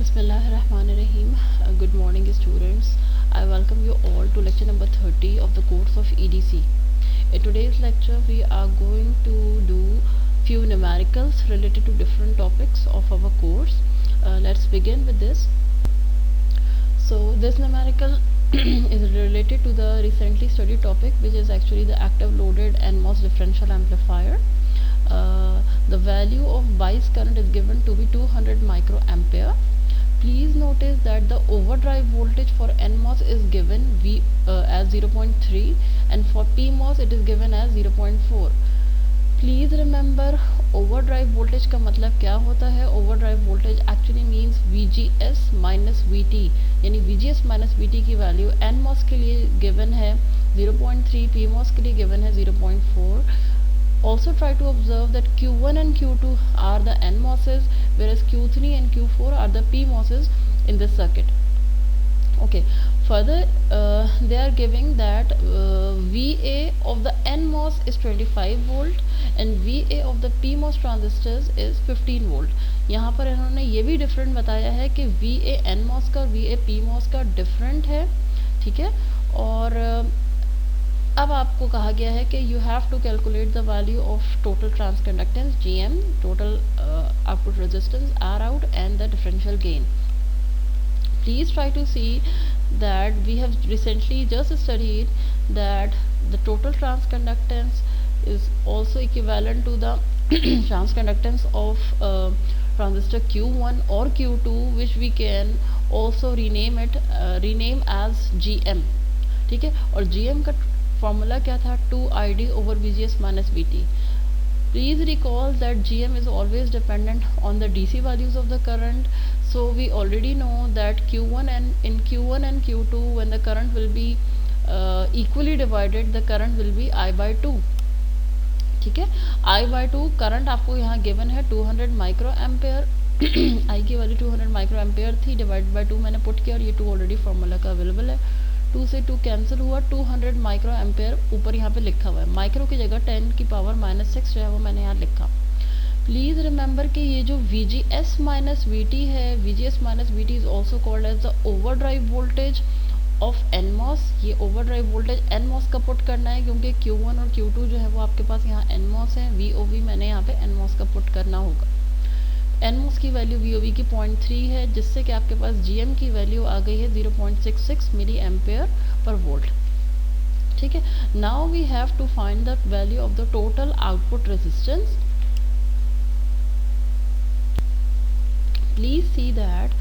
Bismillahirrahmanirrahim. Good morning students. I welcome you all to lecture number 30 of the course of EDC. In today's lecture we are going to do few numericals related to different topics of our course. Let's begin with this. So this numerical is related to the recently studied topic, which is actually the active loaded NMOS differential amplifier. The value of bias current is given to be 200 microampere. Please notice that the overdrive voltage for NMOS is given as 0.3 and for PMOS it is given as 0.4. Please remember overdrive voltage का मतलब क्या होता है. Overdrive voltage actually means VGS minus VT, यानी VGS minus VT की value NMOS के लिए given है 0.3, PMOS के लिए given है 0.4. Also try to observe that Q1 and Q2 are the NMOSes, whereas Q3 and Q4 are the PMOSes in this circuit. Okay, further they are giving that VA of the NMOS is 25 volt and VA of the PMOS transistors is 15 volt. यहाँ पर इन्होंने ये भी different बताया है कि VA NMOS का और VA PMOS का डिफरेंट है, ठीक है. और अब आपको कहा गया है कि you have to calculate the value of total transconductance GM, total output resistance R out and the differential gain. Please try to see that we have recently just studied that the total transconductance is also equivalent to the transconductance of transistor Q1 or Q2, which we can also rename as GM, ठीक है. और GM का formula क्या था? 2ID over VGS minus VT. Please recall that GM is always dependent on the DC values of the current. So we already know that Q1 and in Q1 and Q2 when the current will be equally divided, the current will be I by 2. ठीक है. I by 2 current आपको यहाँ given है 200 micro ampere. I की value 200 micro ampere थी, divide by 2 मैंने put किया और ये 2 ऑलरेडी फॉर्मूला का अवेलेबल है. 2 से 2 कैंसिल हुआ, 200 माइक्रो एम्पेयर ऊपर यहाँ पे लिखा हुआ है. माइक्रो की जगह 10 की पावर -6 जो है वो मैंने यहाँ लिखा. प्लीज़ रिमेंबर कि ये जो VGS माइनस VT है, VGS minus VT is also called as the overdrive voltage of NMOS. ये ओवरड्राइव वोल्टेज NMOS का पुट करना है क्योंकि Q1 और Q2 जो है वो आपके पास यहाँ NMOS है. VOV मैंने यहाँ पे NMOS का पुट करना होगा. NMOS की वैल्यू VOV की 0.3 है, जिससे कि आपके पास GM की वैल्यू आ गई है 0.66 मिली एम्पेयर पर वोल्ट, ठीक है. Now we have to find the value of the total output resistance. Please see that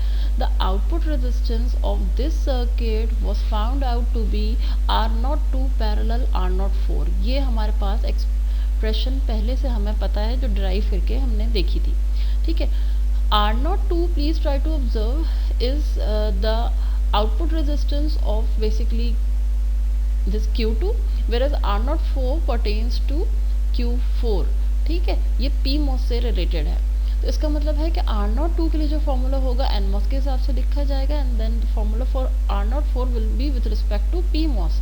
the output resistance of this circuit was found out to be R02 parallel R04. ये हमारे पास expression पहले से हमें पता है, जो ड्राइव करके हमने देखी थी, ठीक है. R02, please try to observe, is the output resistance of basically this Q2, whereas R04 pertains to Q4, ठीक है. ये PMOS से रिलेटेड है. तो इसका मतलब है कि R02 के लिए जो फॉर्मूला होगा NMOS के हिसाब से लिखा जाएगा, and then the formula for R04 will be with respect to PMOS.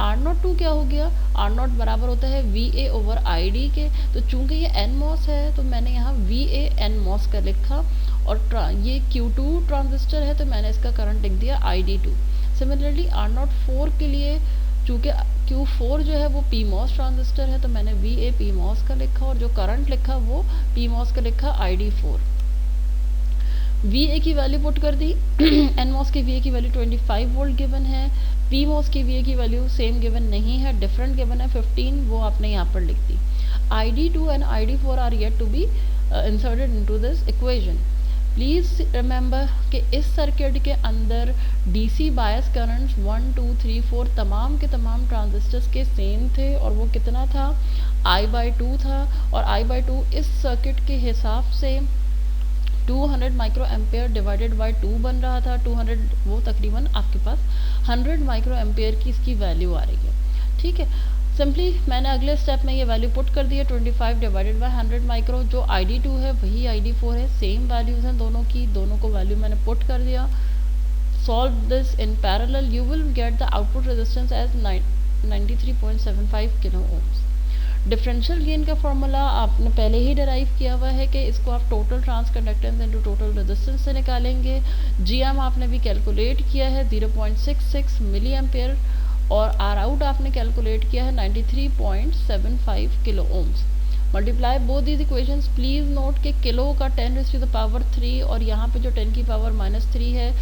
R02 क्या हो गया? R0 बराबर होता है VA ओवर ID के. तो चूंकि ये NMOS है तो मैंने यहाँ VA NMOS का लिखा, और ये Q2 ट्रांजिस्टर है तो मैंने इसका करंट लिख दिया ID2. सिमिलरली R04 के लिए चूँकि Q4 जो है वो PMOS ट्रांजिस्टर है तो मैंने VA PMOS का लिखा, और जो करंट लिखा वो PMOS का लिखा ID4. VA की वैल्यू पुट कर दी. NMOS की VA की वैल्यू 25 वोल्ट गिवन है. PMOS की VA की वैल्यू सेम गिवन नहीं है, डिफरेंट गिवन है 15, वो आपने यहाँ पर लिख दी. ID2 and ID4 are yet to be inserted into this equation. Please remember कि इस सर्किट के अंदर DC बायस करंट्स 1 2 3 4 तमाम के तमाम ट्रांजिस्टर्स के सेम थे, और वो कितना था? I by 2 था. और I by 2 इस सर्किट के हिसाब से 200 माइक्रो एम्पेयर डिवाइडेड बाय 2 बन रहा था. 200 वो तकरीबन आपके पास 100 माइक्रो एम्पेयर की इसकी वैल्यू आ रही है, ठीक है. सिंपली मैंने अगले स्टेप में ये वैल्यू पुट कर दी है 25 डिवाइडेड बाय 100 माइक्रो. जो ID2 है वही ID4 है, सेम वैल्यूज़ हैं दोनों की, दोनों को वैल्यू मैंने पुट कर दिया. Solve this in parallel, you will get the output resistance as 93.75 kilo ohms. Differential gain का फॉर्मूला आपने पहले ही डिराइव किया हुआ है कि इसको आप total transconductance into total resistance से निकालेंगे। जीएम आपने भी कैलकुलेट किया है 0.66 मिली एम्पेयर और आर आउट आपने कैलकुलेट किया है 93.75 kilo ohms. Multiply both these equations. Please note के किलो का 10⁻³ और यहाँ पे जो 10⁻³ है,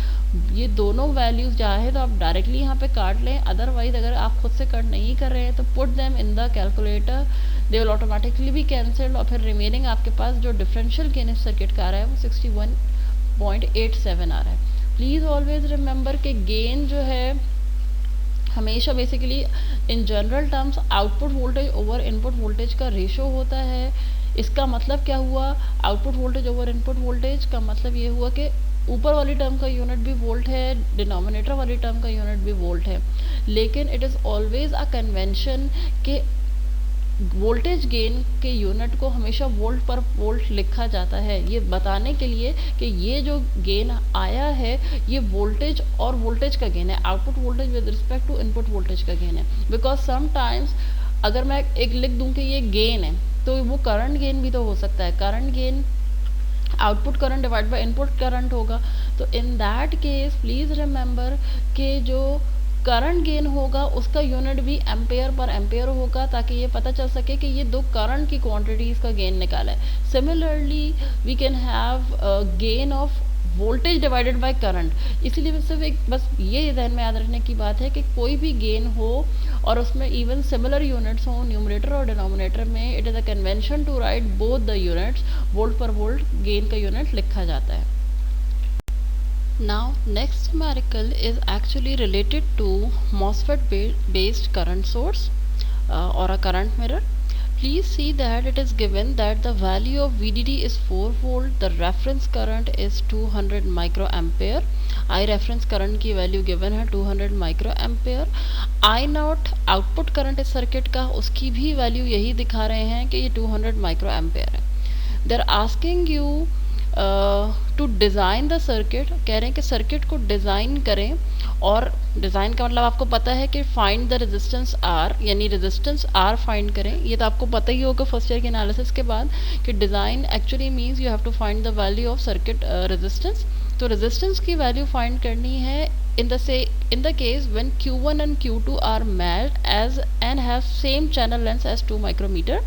ये दोनों वैल्यूज चाहे तो आप डायरेक्टली यहाँ पे काट लें, अदरवाइज अगर आप खुद से कट नहीं कर रहे हैं तो put them in the calculator, they will automatically be cancelled और फिर रिमेनिंग आपके पास जो डिफरेंशियल गेन इस सर्किट का आ रहा है वो 61.87 आ रहा है। प्लीज ऑलवेज रिमेंबर के गेन जो है हमेशा basically in general terms output voltage over input voltage का रेशो होता है। इसका मतलब क्या हुआ, output voltage over input voltage का मतलब ये हुआ कि ऊपर वाली टर्म का यूनिट भी वोल्ट है, डिनोमिनेटर वाली टर्म का यूनिट भी वोल्ट है, लेकिन it is always a convention कि वोल्टेज गेन के यूनिट को हमेशा वोल्ट पर वोल्ट लिखा जाता है, ये बताने के लिए कि ये जो गेन आया है ये वोल्टेज और वोल्टेज का गेन है, output voltage with respect to input voltage का गेन है। बिकॉज समटाइम्स अगर मैं एक लिख दूं कि ये गेन है तो वो करंट गेन भी तो हो सकता है, current gain output current divide by input current होगा। तो in that case please remember कि जो करंट गेन होगा उसका यूनिट भी एम्पेयर पर एम्पेयर होगा, ताकि ये पता चल सके कि ये दो करंट की क्वांटिटीज का गेन निकाला है। Similarly we can have gain of voltage divided by current. इसीलिए सिर्फ एक बस ये ध्यान में याद रखने की बात है कि कोई भी गेन हो और उसमें इवन सिमिलर यूनिट्स हो न्यूमरेटर और डिनोमिनेटर में, it is a convention to write both the units, volt पर वोल्ट गेन का यूनिट लिखा जाता है। Now next numerical is actually related to MOSFET based current source or a current mirror. Please see that it is given that the value of VDD is 4 volt, the reference current is 200 microampere, I reference current की value given है 200 microampere, I not output current इस circuit का उसकी भी value यही दिखा रहे हैं कि ये 200 microampere है। They are asking you to design the circuit, कह रहे हैं कि सर्किट को डिज़ाइन करें, और डिज़ाइन का मतलब आपको पता है कि फाइंड द रेजिस्टेंस आर, यानी रेजिस्टेंस आर फाइंड करें। ये तो आपको पता ही होगा फर्स्ट ईयर के एनालिसिस के बाद कि design actually means you have to find the value of circuit resistance. तो रेजिस्टेंस की वैल्यू फाइंड करनी है in the case when Q1 and Q2 are matched as and have same channel length as 2 micrometer।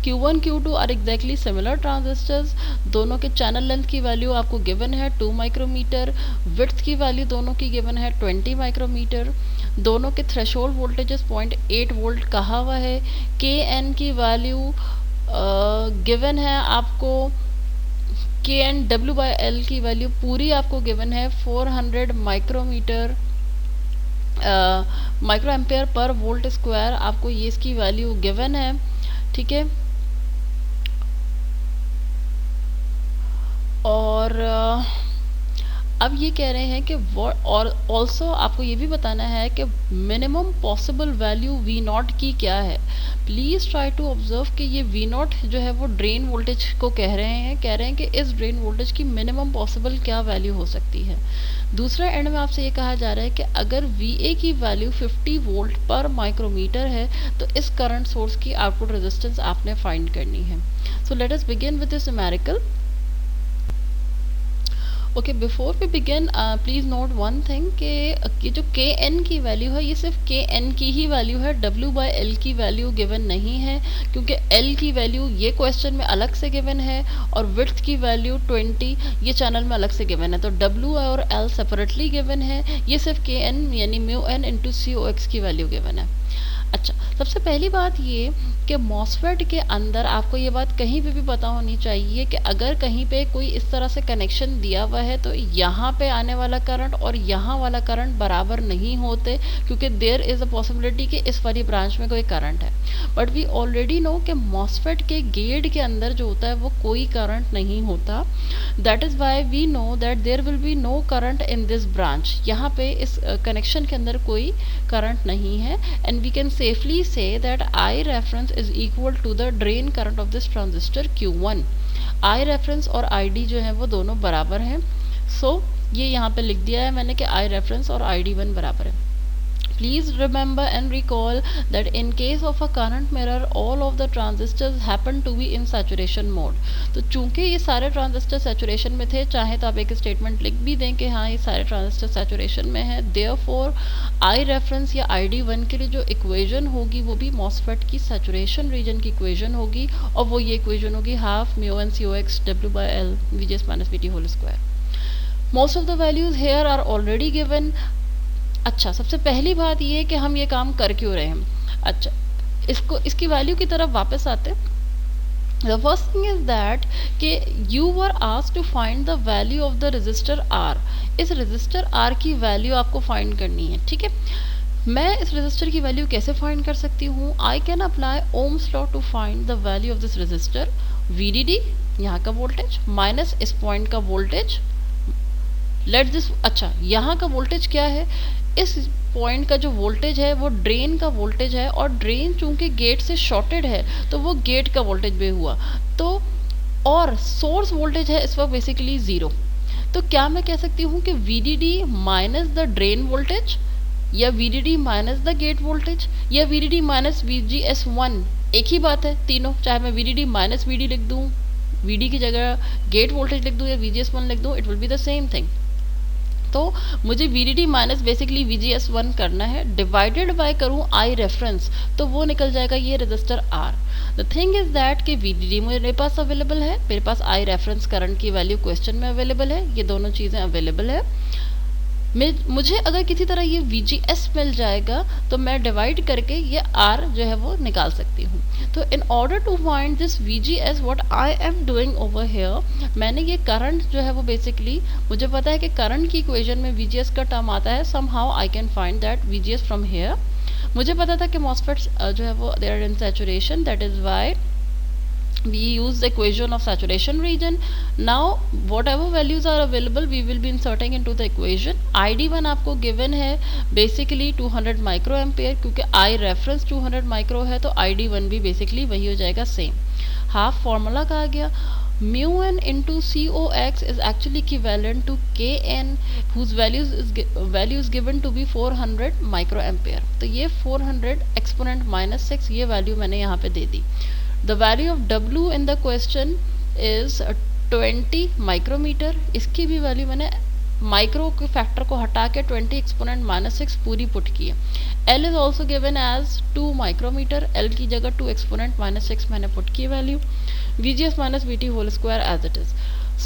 Q1 Q2 are exactly similar transistors, दोनों के channel length की value आपको given है 2 micrometer, width की value दोनों की गिवन है 20 micrometer, दोनों के थ्रेशोल्ड वोल्टेजेस 0.8 वोल्ट कहा हुआ है, के एन की वैल्यू गिवन है आपको, K N W by L की वैल्यू पूरी आपको गिवन है 400 micrometre micro ampere per volt square, आपको ये इसकी वैल्यू गिवन है, ठीक है। और अब ये कह रहे हैं कि और ऑल्सो आपको ये भी बताना है कि minimum possible value V naught की क्या है। प्लीज़ ट्राई टू ऑब्जर्व कि ये वी नॉट जो है वो ड्रेन वोल्टेज को कह रहे हैं कि इस ड्रेन वोल्टेज की मिनिमम पॉसिबल क्या वैल्यू हो सकती है। दूसरा एंड में आपसे ये कहा जा रहा है कि अगर वी की वैल्यू 50 वोल्ट पर माइक्रोमीटर है तो इस करंट सोर्स की आउटपुट रेजिस्टेंस आपने फाइंड करनी है। So let us begin with this numerical. Okay, before we begin please note one thing कि ये जो के एन की वैल्यू है ये सिर्फ के एन की ही वैल्यू है, डब्ल्यू बाई एल की वैल्यू गिवन नहीं है, क्योंकि एल की वैल्यू ये क्वेश्चन में अलग से गिवन है और विड्थ की वैल्यू 20 ये चैनल में अलग से गिवन है, तो डब्ल्यू और एल सेपरेटली गिवन है, ये सिर्फ के एन यानी म्यू एन इंटू सी ओ एक्स की वैल्यू गिवन है। अच्छा, सबसे पहली बात ये कि मॉसफेट के अंदर आपको ये बात कहीं पे भी पता होनी चाहिए कि अगर कहीं पे कोई इस तरह से कनेक्शन दिया हुआ है तो यहाँ पे आने वाला करंट और यहाँ वाला करंट बराबर नहीं होते, क्योंकि देयर इज़ अ पॉसिबिलिटी कि इस वाली ब्रांच में कोई करंट है। बट वी ऑलरेडी नो कि मॉसफेट के गेट के अंदर जो होता है वो कोई करंट नहीं होता। That is why we know that there will be no current in this branch. यहाँ पे इस कनेक्शन के अंदर कोई करंट नहीं है, and we can safely say that I reference is equal to the drain current of this transistor Q1। I reference और ID जो है वो दोनों बराबर हैं। ये यहाँ पे लिख दिया है मैंने कि I reference और ID1 बराबर है। Please remember and recall that in case of a current mirror all of the transistors happen to be in saturation mode. तो चूंकि ये सारे ट्रांजिस्टर सैचुरेशन में थे, चाहे तो आप एक स्टेटमेंट लिख भी दें कि हाँ ये सारे ट्रांजिस्टर सैचुरेशन में है, देयरफॉर आई रेफरेंस या ID1 के लिए जो इक्वेशन होगी वो भी मॉसफेट की सैचुरेशन रीजन की इक्वेशन होगी, और वो ये इक्वेशन होगी half mu N C O X W by L V G S minus V T whole square. Most of the values here are already given. अच्छा, सबसे पहली बात ये है कि हम ये काम कर क्यों रहे हैं. अच्छा, इसकी वैल्यू की तरफ वापस आते हैं. The first thing is that कि you were asked to find the value of the resistor R. इस resistor R की वैल्यू आपको फाइंड करनी है. ठीक है, मैं इस resistor की वैल्यू कैसे फाइंड कर सकती हूँ. I can apply Ohm's law to find the value of this resistor. VDD यहाँ का वोल्टेज माइनस इस पॉइंट का वोल्टेज. लेट दिस, अच्छा यहाँ का वोल्टेज क्या है, इस पॉइंट का जो वोल्टेज है वो ड्रेन का वोल्टेज है, और ड्रेन चूंकि गेट से शॉर्टेड है तो वो गेट का वोल्टेज भी हुआ. तो और सोर्स वोल्टेज है इस वक्त बेसिकली ज़ीरो. तो क्या मैं कह सकती हूँ कि VDD minus the drain voltage, या VDD minus the gate voltage, या VDD माइनस VGS1, एक ही बात है तीनों. चाहे मैं VDD माइनस VD लिख दूँ, VD की जगह गेट वोल्टेज लिख दूँ, या VGS1 लिख दूँ, it will be the same thing. तो मुझे VDD माइनस बेसिकली VGS1 करना है, डिवाइडेड बाय करूँ I रेफरेंस, तो वो निकल जाएगा ये register R. The thing is that कि VDD मेरे पास अवेलेबल है, मेरे पास I रेफरेंस करंट की वैल्यू क्वेश्चन में अवेलेबल है, ये दोनों चीज़ें अवेलेबल है. मुझे अगर किसी तरह ये VGS मिल जाएगा तो मैं डिवाइड करके ये R जो है वो निकाल सकती हूँ. तो in order to find this VGS what I am doing over here, मैंने ये करंट जो है वो बेसिकली, मुझे पता है कि करंट की इक्वेशन में VGS का टर्म आता है, somehow I can find that VGS from here. मुझे पता था कि MOSFETs जो है वो they are in saturation, that is why we use the equation of saturation region. Now whatever values are available we will be inserting into the equation. ID1 आपको given है basically 200 microampere, क्योंकि I reference 200 micro है तो ID1 भी basically वही हो जाएगा same. Half formula कहा गया, mu n into COX is actually equivalent to Kn whose value is given to be 400 microampere. तो ये 400 exponent minus 6 ये वैल्यू मैंने यहाँ पे दे दी. The value of W in the question is 20 micrometer. इसकी भी वैल्यू मैंने माइक्रो के फैक्टर को हटा के 20 एक्सपोनेंट माइनस 6 पूरी पुट की है. L is also given as 2 micrometer. L की जगह 2 एक्सपोनेंट माइनस 6 मैंने पुट की value. VGS minus VT whole square as it is.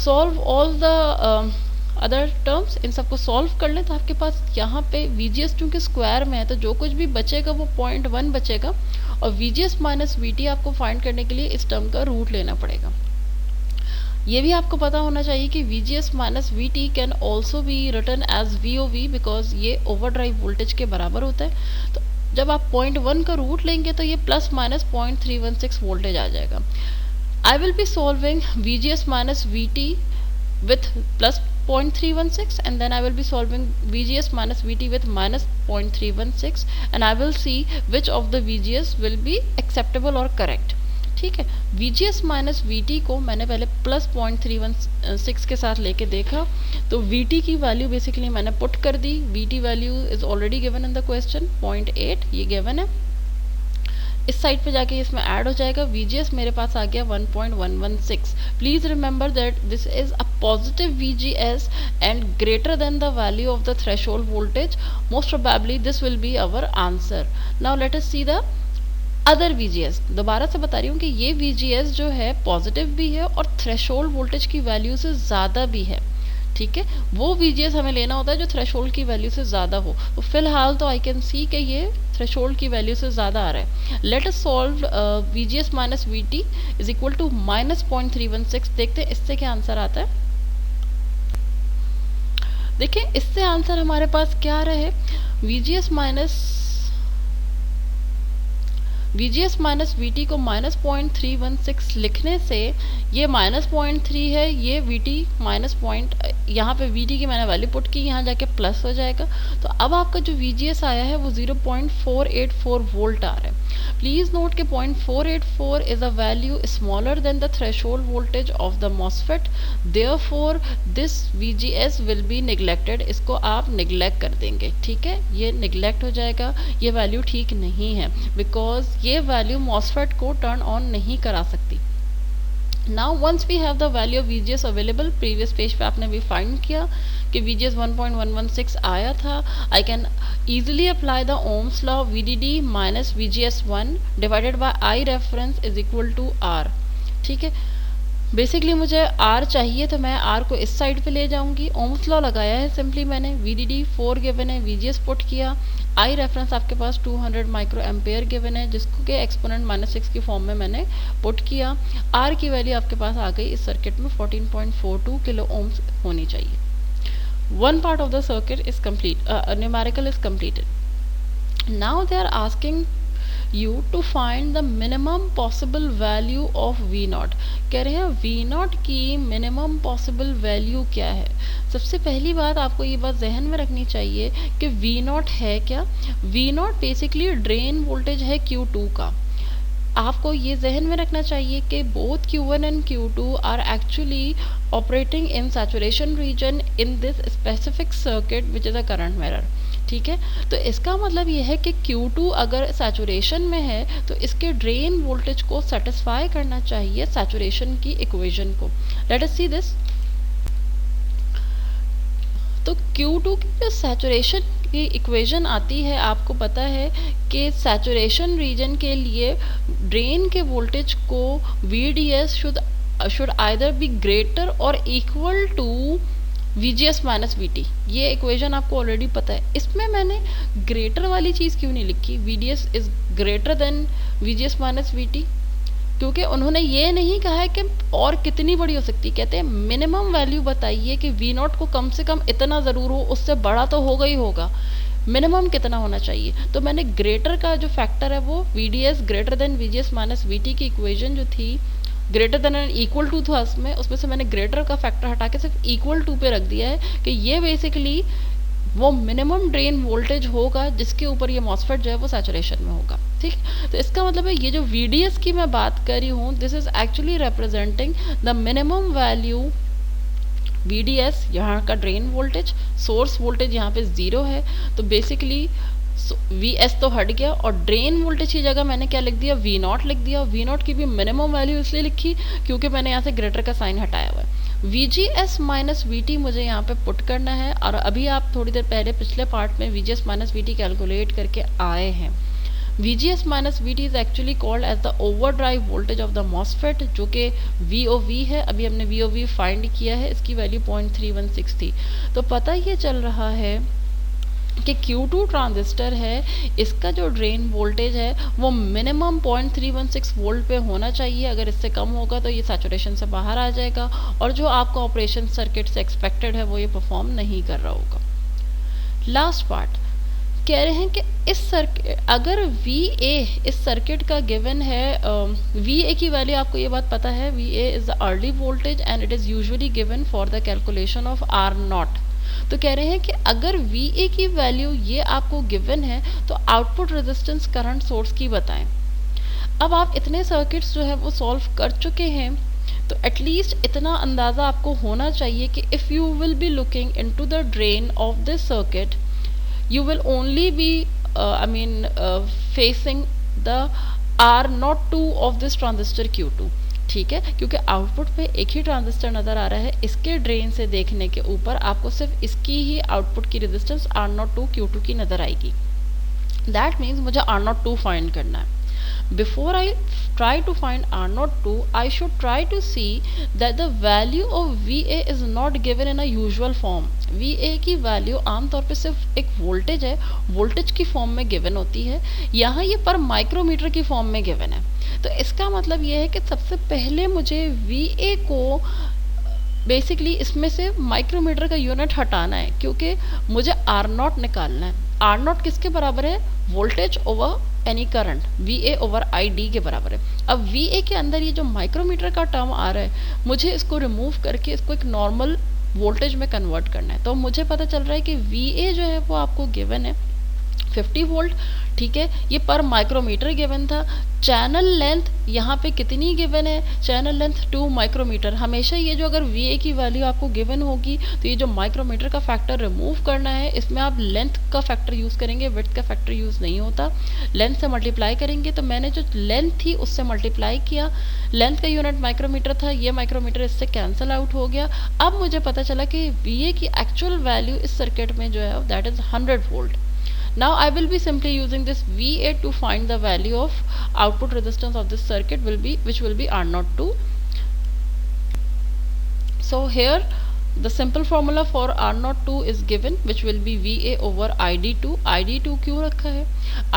Solve all the other terms, इन सबको सॉल्व कर लें तो आपके पास यहाँ पे VGS चूँकि स्क्वायर में है तो जो कुछ भी बचेगा वो 0.1 बचेगा, और VGS माइनस VT आपको फाइंड करने के लिए इस टर्म का रूट लेना पड़ेगा. ये भी आपको पता होना चाहिए कि VGS minus VT can also be written as VOV, because ये ओवरड्राइव वोल्टेज के बराबर होता है. तो जब आप 0.1 का रूट लेंगे तो ये प्लस माइनस 0.316 वोल्टेज आ जाएगा. I will be solving VGS minus VT with plus 0.316 and then I will be solving VGS minus VT with minus 0.316 and I will see which of the VGS will be acceptable or correct. ठीक है, VGS minus VT को मैंने पहले plus 0.316 के साथ लेके देखा, तो VT की वैल्यू बेसिकली मैंने पुट कर दी. VT value is already given in the question 0.8, ये गिवन है. इस साइड पे जाके इसमें ऐड हो जाएगा. VGS मेरे पास आ गया 1.116. Please remember that this is a positive VGS and greater than the value of the threshold voltage. Most probably this will be our answer. Now let us see the other VGS. दोबारा से बता रही हूँ कि ये VGS जो है positive भी है और थ्रेशोल्ड वोल्टेज की वैल्यू से ज़्यादा भी है. ठीक है, वो VGS हमें लेना होता है जो थ्रेशोल्ड की वैल्यू से ज़्यादा हो. तो फिलहाल तो आई कैन सी कि ये थ्रेशोल्ड की वैल्यू से ज़्यादा आ रहा है. Let us solve VGS minus VT is equal to minus 0.316. देखते हैं इससे क्या आंसर आता है. देखिए इससे आंसर हमारे पास क्या आ रहा है. VGS माइनस VT को माइनस 0.316 लिखने से ये माइनस 0.3 है, ये VT माइनस पॉइंट, यहाँ पे VT की मैंने वैल्यू पुट की, यहाँ जाके प्लस हो जाएगा. तो अब आपका जो VGS आया है वो 0.484 वोल्ट आ रहा है. प्लीज नोट के 0.484 is a value smaller than the threshold voltage of the MOSFET, therefore this VGS will be neglected. इसको आप निगलेक्ट कर देंगे, ठीक है, ये निगलेक्ट हो जाएगा, ये वैल्यू ठीक नहीं है, बिकॉज ये वैल्यू मॉसफेट को टर्न ऑन नहीं करा सकती। Now once we have the value of VGS available, previous page पे आपने भी फाइंड किया कि VGS 1.116 आया था, I can easily apply the Ohm's law VDD minus VGS1 divided by I reference is equal to R। ठीक है, basically मुझे R चाहिए तो मैं R को इस साइड पे ले जाऊंगी, ओम्स लॉ लगाया है सिंपली मैंने, VDD 4 गिवन है, VGS पुट किया, आई रेफरेंस आपके पास 200 माइक्रो एम्पेयर गिवन है जिसको के एक्सपोनेंट -6 की फॉर्म में मैंने पुट किया, R की वैल्यू आपके पास आ गई इस सर्किट में 14.42 किलो ओम्स होनी चाहिए। One part of the circuit is complete, numerical is completed. Now they are asking you to find the minimum possible value of V0। कह रहे हैं V0 की minimum possible value क्या है। सबसे पहली बात आपको ये बात जहन में रखनी चाहिए कि V0 है क्या। V0 बेसिकली ड्रेन वोल्टेज है Q2 का। आपको ये जहन में रखना चाहिए कि both Q1 and Q2 are actually operating in saturation region in this specific circuit which is a current mirror. ठीक है, तो इसका मतलब ये है कि Q2 अगर सैचुरेशन में है तो इसके ड्रेन वोल्टेज को सेटिस्फाई करना चाहिए सैचुरेशन की इक्वेशन को। Late us see this. तो Q2 की जो सैचुरेशन की इक्वेशन आती है, आपको पता है कि सैचुरेशन रीजन के लिए ड्रेन के वोल्टेज को VDS should either be greater और equal to VGS minus VT। ये इक्वेशन आपको ऑलरेडी पता है। इसमें मैंने ग्रेटर वाली चीज़ क्यों नहीं लिखी, VDS is greater than VGS minus VT, क्योंकि उन्होंने ये नहीं कहा है कि और कितनी बड़ी हो सकती है, कहते हैं मिनिमम वैल्यू बताइए कि V0 को कम से कम इतना ज़रूर हो, उससे बड़ा तो होगा ही होगा, मिनिमम कितना होना चाहिए। तो मैंने ग्रेटर का जो फैक्टर है वो VDS greater than VGS minus VT की इक्वेशन जो थी greater than and equal to था उसमें से मैंने ग्रेटर का फैक्टर हटा के सिर्फ इक्वल टू पे रख दिया है कि ये बेसिकली वो मिनिमम ड्रेन वोल्टेज होगा जिसके ऊपर ये मॉसफेट जो है वो सैचुरेशन में होगा। ठीक, तो इसका मतलब है ये जो VDS की मैं बात कर रही हूँ, this is actually representing the minimum value VDS, यहाँ का ड्रेन वोल्टेज, सोर्स वोल्टेज यहाँ पे 0 है, तो बेसिकली VS तो हट गया और ड्रेन वोल्टेज की जगह मैंने क्या लिख दिया, V0 लिख दिया। V0 की भी मिनिमम वैल्यू इसलिए लिखी क्योंकि मैंने यहाँ से ग्रेटर का साइन हटाया हुआ है। VGS माइनस VT मुझे यहाँ पे पुट करना है, और अभी आप थोड़ी देर पहले पिछले पार्ट में VGS माइनस VT कैलकुलेट करके आए हैं। VGS minus VT is actually called as the overdrive voltage of the MOSFET, जो कि VOV है। अभी हमने VOV फाइंड किया है, इसकी वैल्यू 0.316 थी। तो पता ये चल रहा है कि Q2 ट्रांजिस्टर है, इसका जो ड्रेन वोल्टेज है वो मिनिमम 0.316 वोल्ट पे होना चाहिए। अगर इससे कम होगा तो ये सैचुरेशन से बाहर आ जाएगा और जो आपका ऑपरेशन सर्किट से एक्सपेक्टेड है वो ये परफॉर्म नहीं कर रहा होगा। लास्ट पार्ट कह रहे हैं कि इस सर्किट अगर VA इस सर्किट का गिवन है, VA की वैल्यू आपको ये बात पता है, VA is the early voltage and it is usually given for the calculation of R0। तो कह रहे हैं कि अगर VA की वैल्यू ये आपको गिवन है तो आउटपुट रेजिस्टेंस करंट सोर्स की बताएं। अब आप इतने सर्किट्स जो है वो सॉल्व कर चुके हैं, तो एटलीस्ट इतना अंदाज़ा आपको होना चाहिए कि if you will be looking into the drain of this circuit you will only be facing the R02 of this transistor Q2। ठीक है, क्योंकि आउटपुट पे एक ही ट्रांजिस्टर नज़र आ रहा है, इसके ड्रेन से देखने के ऊपर आपको सिर्फ इसकी ही आउटपुट की रेजिस्टेंस R02 Q2 की नज़र आएगी। दैट मीन्स मुझे R02 फाइंड करना है। Before I try to find R02, I should try to see that the value of VA is not given in a usual form। VA की value आमतौर पे सिर्फ एक वोल्टेज है, वोल्टेज की फॉर्म में गिवन होती है, यहाँ ये पर माइक्रोमीटर की फॉर्म में गिवन है। तो इसका मतलब ये है कि सबसे पहले मुझे VA को बेसिकली इसमें से माइक्रोमीटर का यूनिट हटाना है, क्योंकि मुझे R0 निकालना है। R0 किसके बराबर है, voltage over any current, VA over ID के बराबर है। अब VA के अंदर ये जो माइक्रोमीटर का टर्म आ रहा है, मुझे इसको रिमूव करके इसको एक नॉर्मल वोल्टेज में कन्वर्ट करना है। तो मुझे पता चल रहा है कि VA जो है वो आपको गिवन है 50 वोल्ट, ठीक है, ये पर माइक्रोमीटर गिवन था। चैनल लेंथ यहाँ पे कितनी गिवन है, चैनल लेंथ 2 माइक्रोमीटर। हमेशा ये जो अगर वी ए की वैल्यू आपको गिवन होगी तो ये जो माइक्रोमीटर का फैक्टर रिमूव करना है, इसमें आप लेंथ का फैक्टर यूज़ करेंगे, विड्थ का फैक्टर यूज़ नहीं होता। लेंथ से मल्टीप्लाई करेंगे, तो मैंने जो लेंथ थी उससे मल्टीप्लाई किया, लेंथ का यूनिट माइक्रोमीटर था, ये माइक्रोमीटर इससे कैंसिल आउट हो गया। अब मुझे पता चला कि वी ए की एक्चुअल वैल्यू इस सर्किट में जो है that is 100 volt. Now I will be simply using this VA to find the value of output resistance of this circuit which will be R02. So here the simple formula for R02 is given, which will be VA over ID2. ID2 क्यों रखा है,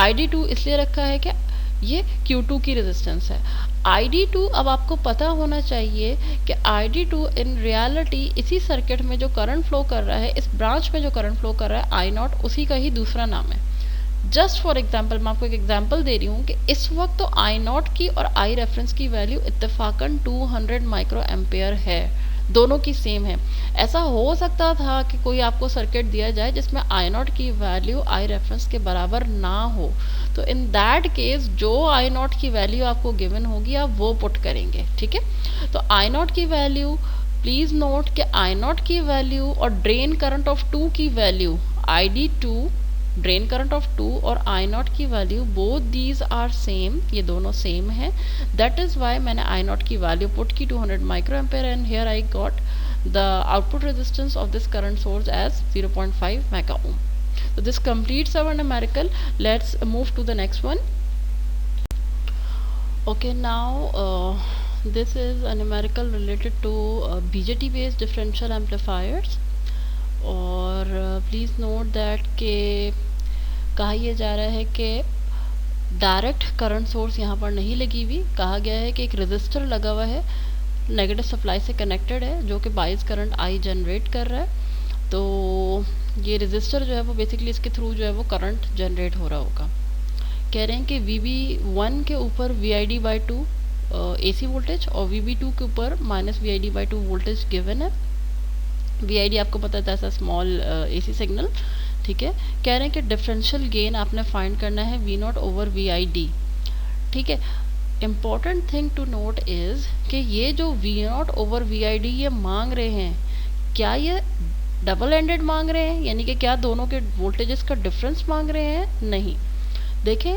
ID2 इसलिए रखा है कि ये Q2 की resistance है। ID2 अब आपको पता होना चाहिए कि ID2 इन रियलिटी इसी सर्किट में जो करंट फ्लो कर रहा है, इस ब्रांच में जो करंट फ्लो कर रहा है I0, उसी का ही दूसरा नाम है। जस्ट फॉर एग्जाम्पल मैं आपको एक एग्जाम्पल दे रही हूँ कि इस वक्त तो I0 की और I रेफरेंस की वैल्यू इत्तेफाकन 200 माइक्रो एम्पेयर है, दोनों की सेम है। ऐसा हो सकता था कि कोई आपको सर्किट दिया जाए जिसमें I0 की वैल्यू I रेफरेंस के बराबर ना हो, तो इन दैट केस जो I0 की वैल्यू आपको गिवन होगी आप वो पुट करेंगे, ठीक है। तो I0 की वैल्यू, प्लीज नोट कि I0 की वैल्यू और ड्रेन करंट ऑफ 2 की value ID2, drain current of 2 और I0 की value both these are same, ये दोनों सेम है। दैट इज वाई मैंने I0 की वैल्यू पुट की 200 micro ampere and here I got the output resistance of this current source as 0.5 mega ohm. So this completes our numerical. Let's move to the next one. Okay, now this is a numerical related to BJT based differential amplifiers. और please note that के कहा यह जा रहा है कि direct current source यहाँ पर नहीं लगी हुई, कहा गया है कि एक रेजिस्टर लगा हुआ है, नेगेटिव सप्लाई से कनेक्टेड है, जो कि बाइस करंट आई जनरेट कर रहा है। तो ये रेजिस्टर जो है वो बेसिकली इसके थ्रू जो है वो करंट जनरेट हो रहा होगा। कह रहे हैं कि VB1 के ऊपर VID/2 AC वोल्टेज और VB2 के ऊपर माइनस VID/2 वोल्टेज गिवन है। VID आपको पता था ऐसा स्मॉल AC सिग्नल, ठीक है। कह रहे हैं कि डिफरेंशियल गेन आपने फाइंड करना है V0 ओवर VID, ठीक है। Important thing to note is कि ये जो V0 ओवर VID ये मांग रहे हैं, क्या ये डबल एंडेड मांग रहे हैं, यानी कि क्या दोनों के वोल्टेजेस का डिफरेंस मांग रहे हैं? नहीं। देखें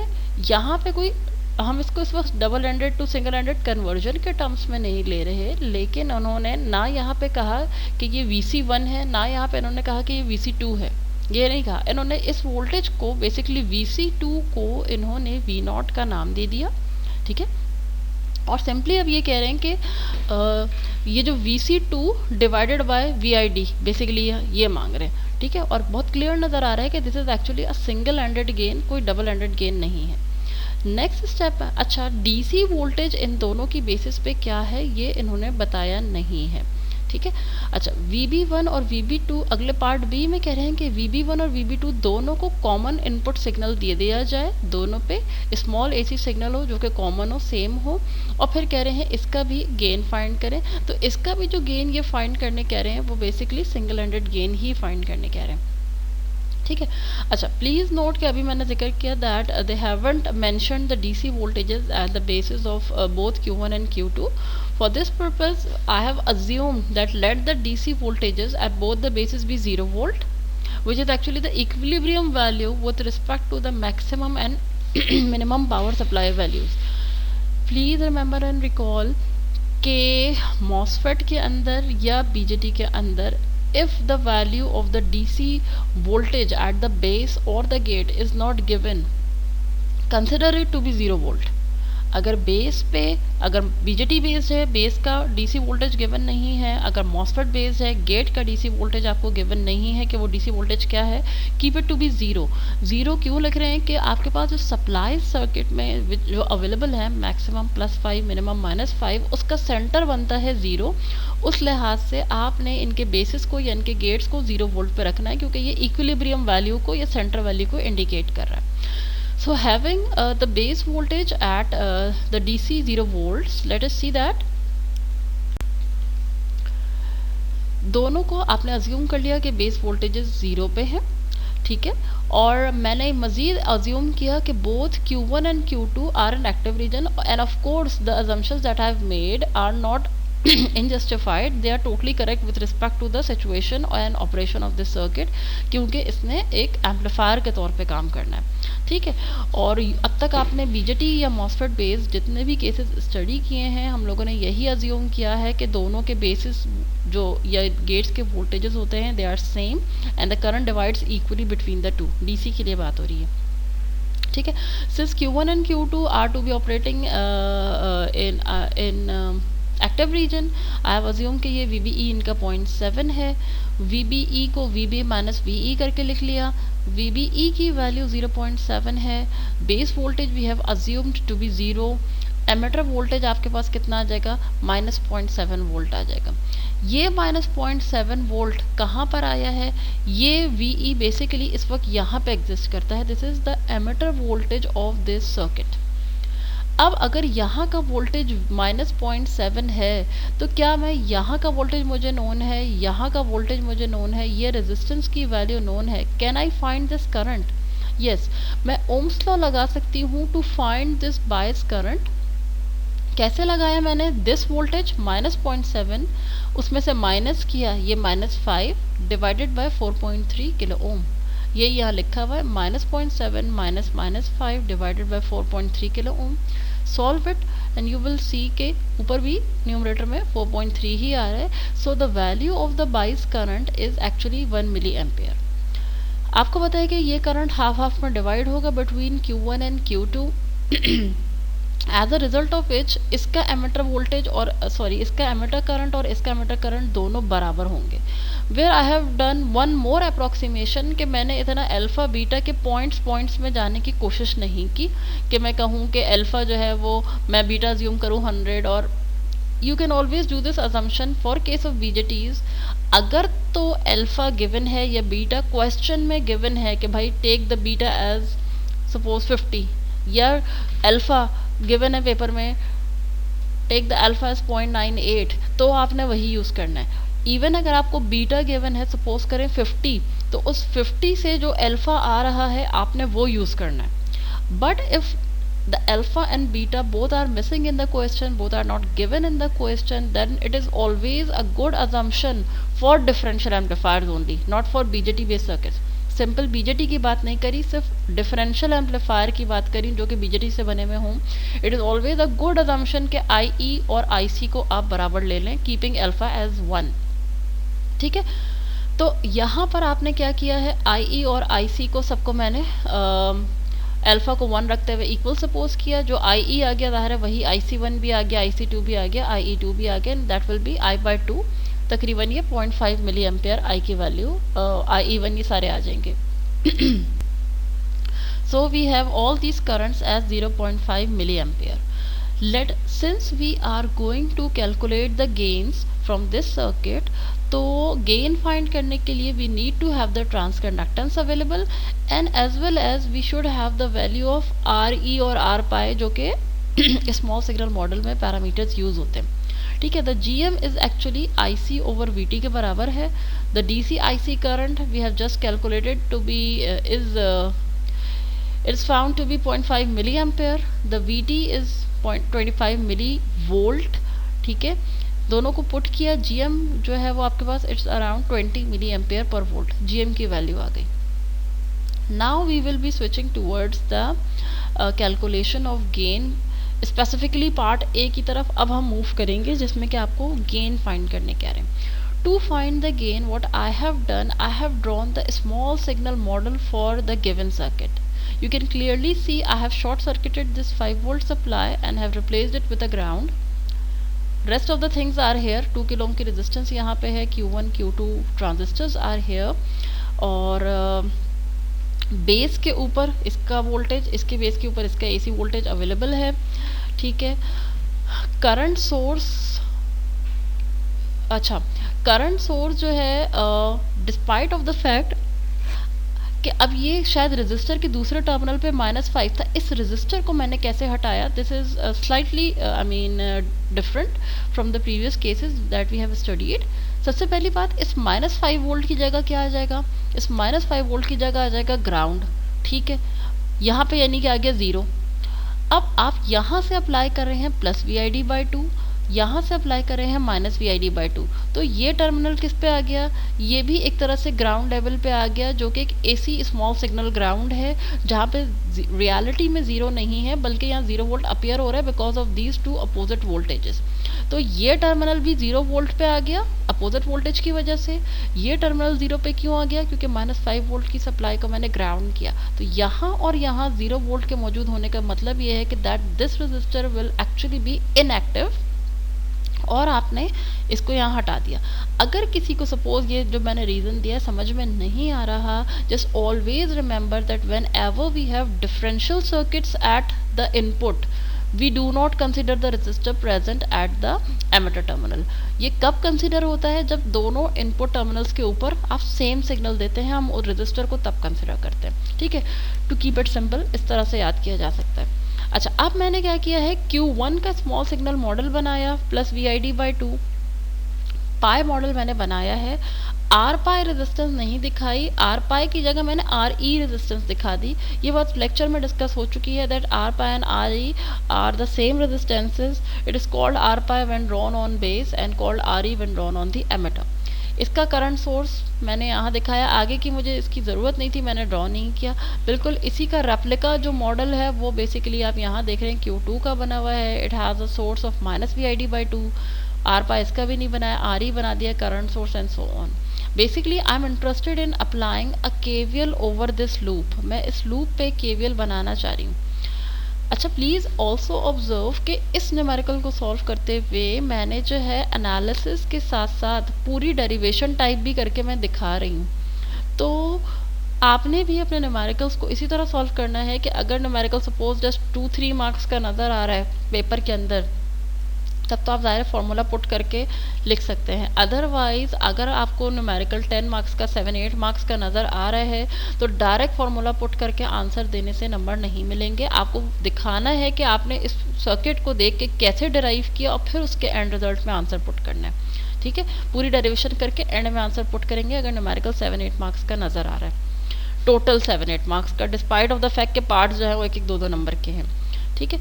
यहाँ पे कोई, हम इसको इस वक्त double ended to single ended conversion के टर्म्स में नहीं ले रहे, लेकिन उन्होंने ना यहाँ पे कहा कि ये VC1 है, ना यहाँ पे इन्होंने कहा कि ये VC2 है, ये नहीं कहा। इन्होंने इस वोल्टेज को बेसिकली VC2 को इन्होंने V0 का नाम दे दिया, ठीक है। और सिंपली अब ये कह रहे हैं कि ये जो VC2 divided by VID basically ये मांग रहे हैं, ठीक है। और बहुत क्लियर नज़र आ रहा है कि this is actually a single ended gain, कोई डबल एंडेड गेन नहीं है। नेक्स्ट स्टेप है, अच्छा DC वोल्टेज इन दोनों की बेसिस पे क्या है ये इन्होंने बताया नहीं है, ठीक है। अच्छा, VB1 और VB2 अगले पार्ट बी में कह रहे हैं कि VB1 और VB2 दोनों को कॉमन इनपुट सिग्नल दे दिया जाए, दोनों पे स्मॉल AC सिग्नल हो जो कि कॉमन हो, सेम हो, और फिर कह रहे हैं इसका भी गेन फाइंड करें। तो इसका भी जो गेन ये फाइंड करने कह रहे हैं वो बेसिकली सिंगल एंडेड गेन ही फाइंड करने कह रहे हैं, ठीक है। अच्छा, प्लीज़ नोट कि अभी मैंने जिक्र किया that they haven't mentioned the DC voltages at the basis of both Q1 and Q2. For this purpose, I have assumed that let the DC voltages at both the bases be 0 volt, which is actually the equilibrium value with respect to the maximum and minimum power supply values. Please remember and recall कि MOSFET के अंदर या BJT के अंदर if the value of the DC voltage at the base or the gate is not given, consider it to be 0 volt. अगर base पे, अगर BJT based है, बेस का DC वोल्टेज गिवन नहीं है, अगर MOSFET बेस्ड है, गेट का DC वोल्टेज आपको गिवन नहीं है कि वो DC वोल्टेज क्या है, keep it to be zero. Zero क्यों लिख रहे हैं कि आपके पास जो सप्लाई सर्किट में जो अवेलेबल है मैक्सिमम +5 मिनिमम -5, उसका सेंटर बनता है ज़ीरो। उस लिहाज से आपने इनके बेसिस को या इनके गेट्स को 0 वोल्ट पे रखना है, क्योंकि ये इक्विलिब्रियम वैल्यू को या सेंटर वैल्यू को इंडिकेट कर रहा है। So having the base voltage at the DC 0 volts, let us see that दोनों को आपने अज्यूम कर लिया कि बेस वोल्टेजेस 0 पे है, ठीक है। और मैंने मज़ीद अज्यूम किया कि both Q1 and Q2 are in active region, and of course the assumptions that I have made are not unjustified, they are totally correct with respect to the situation and operation of this circuit, क्योंकि इसने एक amplifier के तौर पे काम करना है, ठीक है। और अब तक आपने बीजेटी या मॉसफेट बेस्ड जितने भी केसेस स्टडी किए हैं, हम लोगों ने यही अज्यूम किया है कि दोनों के बेसिस जो या गेट्स के वोल्टेजेस होते हैं they are same and the current divides equally between the two. DC के लिए बात हो रही है, ठीक है। Since Q1 and Q2 are to be operating in active region, I have assume कि ये VBE इनका 0.7 है। VBE को VB माइनस VE करके लिख लिया। VBE की वैल्यू 0.7 है। Base voltage we have assumed to be 0। Emitter voltage आपके पास कितना आ जाएगा, -0.7 वोल्ट आ जाएगा। ये -0.7 वोल्ट कहाँ पर आया है, ये VE बेसिकली इस वक्त यहाँ पे एग्जिस्ट करता है। This is the emitter voltage of this circuit. अब अगर यहाँ का वोल्टेज -0.7 है तो क्या मैं यहाँ का वोल्टेज मुझे नोन है, यहाँ का वोल्टेज मुझे नोन है, ये रेजिस्टेंस की वैल्यू नोन है। Can I find this current? Yes, मैं ओम्स लॉ लगा सकती हूँ to find this bias current. कैसे लगाया मैंने? दिस वोल्टेज -0.7, उसमें से माइनस किया, ये -5 डिवाइडेड बाय 4.3 किलो ओम। ये यहाँ लिखा हुआ है -0.7 minus -5 divided by 4.3 kilo Om. Solve it and you will see के ऊपर भी न्यूमरेटर में 4.3 ही आ रहा है। So the value of the bias current is actually 1 milli ampere. आपको पता है कि ये करंट हाफ हाफ में डिवाइड होगा between Q1 and Q2 as a result of which इसका एमिटर वोल्टेज और इसका एमिटर करंट और इसका एमिटर करंट दोनों बराबर होंगे। Where I have done one more approximation कि मैंने इतना अल्फा बीटा के पॉइंट्स में जाने की कोशिश नहीं की कि मैं कहूँ कि अल्फा जो है वो मैं बीटा ज्यूम करूँ 100, और you can always do this assumption for case of BJTs. अगर तो अल्फा गिवन है या बीटा क्वेश्चन में गिवन है कि भाई take the beta as suppose 50, या अल्फा गिवन है पेपर में टेक द अल्फा एज 0.98, तो आपने वही यूज़ करना है। इवन अगर आपको बीटा गिवन है सपोज करें 50, तो उस 50 से जो अल्फा आ रहा है आपने वो यूज़ करना है। But if the alpha and beta both are missing in the question, both are not given in the question, then it is always a good assumption for differential amplifiers only, not for BJT based circuits। Simple BJT की बात नहीं करी, सिर्फ differential amplifier की बात करी जो कि BJT से बने हुए हों। It is always a good assumption कि IE और IC को आप बराबर ले लें, कीपिंग अल्फा एज 1, ठीक है। तो यहाँ पर आपने क्या किया है, IE और IC को सबको मैंने अल्फा को 1 रखते हुए इक्वल सपोज किया। जो IE आ गया ज़ाहिर है वही IC1 भी आ गया, IC2 भी आ गया, IE2 भी आ गया, and that will B I/2। तकरीबन ये 0.5 मिली एम्पेयर I की वैल्यू, IE1 ये सारे आ जाएंगे। So we have all these currents as 0.5 milliampere. Since we are going to calculate the gains from this circuit, तो gain find करने के लिए we need to have the transconductance available and as well as we should have the value of RE और R pi जो कि small signal model में parameters use होते हैं, ठीक है। The GM is actually IC over VT के बराबर है। The DC IC current we have just calculated to be it's found to be 0.5 milliampere. The VT is 0.25 millivolt, ठीक है। दोनों को पुट किया, GM जो है वो आपके पास it's around 20 milli ampere per volt, GM की वैल्यू आ गई। Now we will be switching towards the calculation of gain, specifically part A की तरफ अब हम मूव करेंगे जिसमें कि आपको गेन फाइंड करने कह रहे हैं। To find the gain what I have done, I have drawn the small signal model for the given circuit. You can clearly see I have short circuited this 5 volt supply and have replaced it with a ground. Rest of the things are here. 2 kilo ohm की resistance यहाँ पे है, Q1 Q2 transistors are here, और base के ऊपर इसका voltage, इसके base के ऊपर इसका AC वोल्टेज अवेलेबल है, ठीक है। करंट सोर्स, अच्छा करंट सोर्स जो है डिस्पाइट ऑफ द फैक्ट कि अब ये शायद रजिस्टर के दूसरे टर्मिनल पे -5 था, इस रजिस्टर को मैंने कैसे हटाया, this is slightly I mean different from the previous cases that we have studied. सबसे पहली बात, इस -5 वोल्ट की जगह क्या आ जाएगा, इस -5 वोल्ट की जगह आ जाएगा ग्राउंड, ठीक है, यहाँ पे यानी कि आ गया 0। अब आप यहाँ से अप्लाई कर रहे हैं प्लस VID/2, यहाँ से अप्लाई कर रहे हैं माइनस VID/2, तो ये टर्मिनल किस पे आ गया, ये भी एक तरह से ग्राउंड लेवल पे आ गया, जो कि एक AC स्मॉल सिग्नल ग्राउंड है, जहाँ पे रियलिटी में 0 नहीं है, बल्कि यहाँ 0 वोल्ट अपीयर हो रहा है because of these two opposite voltages. तो ये टर्मिनल भी 0 वोल्ट पे आ गया अपोजिट वोल्टेज की वजह से। ये टर्मिनल 0 पे क्यों आ गया, क्योंकि -5 वोल्ट की सप्लाई को मैंने ग्राउंड किया। तो यहाँ और यहाँ 0 वोल्ट के मौजूद होने का मतलब ये है कि that this register will actually be inactive, और आपने इसको यहाँ हटा दिया। अगर किसी को सपोज ये जो मैंने रीज़न दिया समझ में नहीं आ रहा, just always remember that whenever we have differential circuits at the input, we do not consider the resistor present at the emitter terminal. ये कब कंसिडर होता है, जब दोनों इनपुट टर्मिनल्स के ऊपर आप सेम सिग्नल देते हैं, हम उस रेजिस्टर को तब कंसिडर करते हैं, ठीक है। टू कीप इट सिंपल, इस तरह से याद किया जा सकता है। अच्छा, अब मैंने क्या किया है, Q1 का स्मॉल सिग्नल मॉडल बनाया प्लस VID/2, पाई मॉडल मैंने बनाया है, आर पाई रेजिस्टेंस नहीं दिखाई, आर पाई की जगह मैंने RE रेजिस्टेंस दिखा दी। ये बात लेक्चर में डिस्कस हो चुकी है that R pi and RE are the same resistances. It is called R pi when drawn on base and called RE when drawn on the emitter. इसका करंट सोर्स मैंने यहाँ दिखाया, आगे की मुझे इसकी ज़रूरत नहीं थी, मैंने ड्रॉ नहीं किया। बिल्कुल इसी का रेप्लिका जो मॉडल है वो बेसिकली आप यहाँ देख रहे हैं Q2 का बना हुआ है। It has a source of -VID/2, R pi इसका भी नहीं बनाया, RE बना दिया, current source and so on. Basically I am interested in applying a KVL over this loop, मैं इस लूप पे KVL बनाना चाह रही हूँ। अच्छा, प्लीज़ ऑल्सो ऑब्जर्व कि इस न्यूमेरिकल को सॉल्व करते हुए मैंने जो है एनालिसिस के साथ साथ पूरी डेरिवेशन टाइप भी करके मैं दिखा रही हूँ। तो आपने भी अपने न्यूमेरिकल्स को इसी तरह सॉल्व करना है कि अगर न्यूमेरिकल सपोज जस्ट 2-3 मार्क्स का नज़र आ रहा है पेपर के अंदर, तब तो आप ज़ाहिर फार्मूला पुट करके लिख सकते हैं। अदरवाइज़ अगर आपको न्यूमेरिकल 10 मार्क्स का 7-8 मार्क्स का नज़र आ रहा है तो डायरेक्ट फार्मूला पुट करके आंसर देने से नंबर नहीं मिलेंगे। आपको दिखाना है कि आपने इस सर्किट को देख के कैसे डिराइव किया और फिर उसके एंड रिजल्ट में आंसर पुट करना है, ठीक है। पूरी डेरिवेशन करके एंड में आंसर पुट करेंगे अगर न्यूमेरिकल 7-8 मार्क्स का नज़र आ रहा है, टोटल 7-8 मार्क्स का, डिस्पाइट ऑफ द फैक्ट के पार्ट्स जो है वो 1-1 2-2 नंबर के हैं, ठीक है।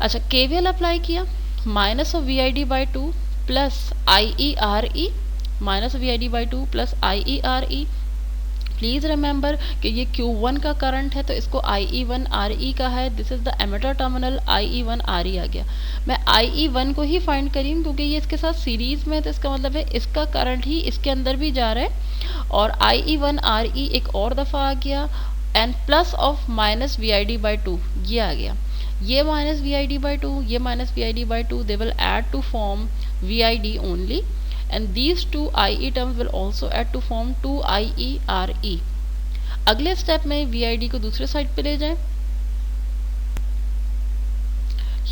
अच्छा, KVL अप्लाई किया, minus of VID/2 plus IE/RE, minus VID/2 plus IE/RE। Please remember कि ये Q1 का करंट है तो इसको IE1RE का है, this is the emitter terminal, IE1RE आ गया। मैं IE1 को ही फाइंड करी क्योंकि ये इसके साथ सीरीज़ में है, तो इसका मतलब है इसका करंट ही इसके अंदर भी जा रहा है, और IE1RE एक और दफ़ा आ गया, and plus of minus VID/2 ये आ गया। ये माइनस VID/2, ये minus VID/2, they will add to form VID only, and these two IE terms will also add to form 2IE/RE। अगले स्टेप में VID को दूसरे साइड पे ले जाएं।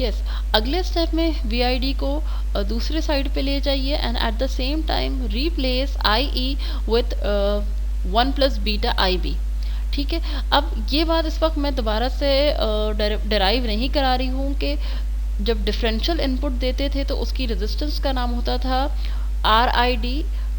यस, अगले स्टेप में VID को दूसरे साइड पे ले जाइए and at the same time replace IE with 1 plus beta IB, ठीक है। अब ये बात इस वक्त मैं दोबारा से डेराइव नहीं करा रही हूँ कि जब डिफरेंशियल इनपुट देते थे तो उसकी रेजिस्टेंस का नाम होता था RID,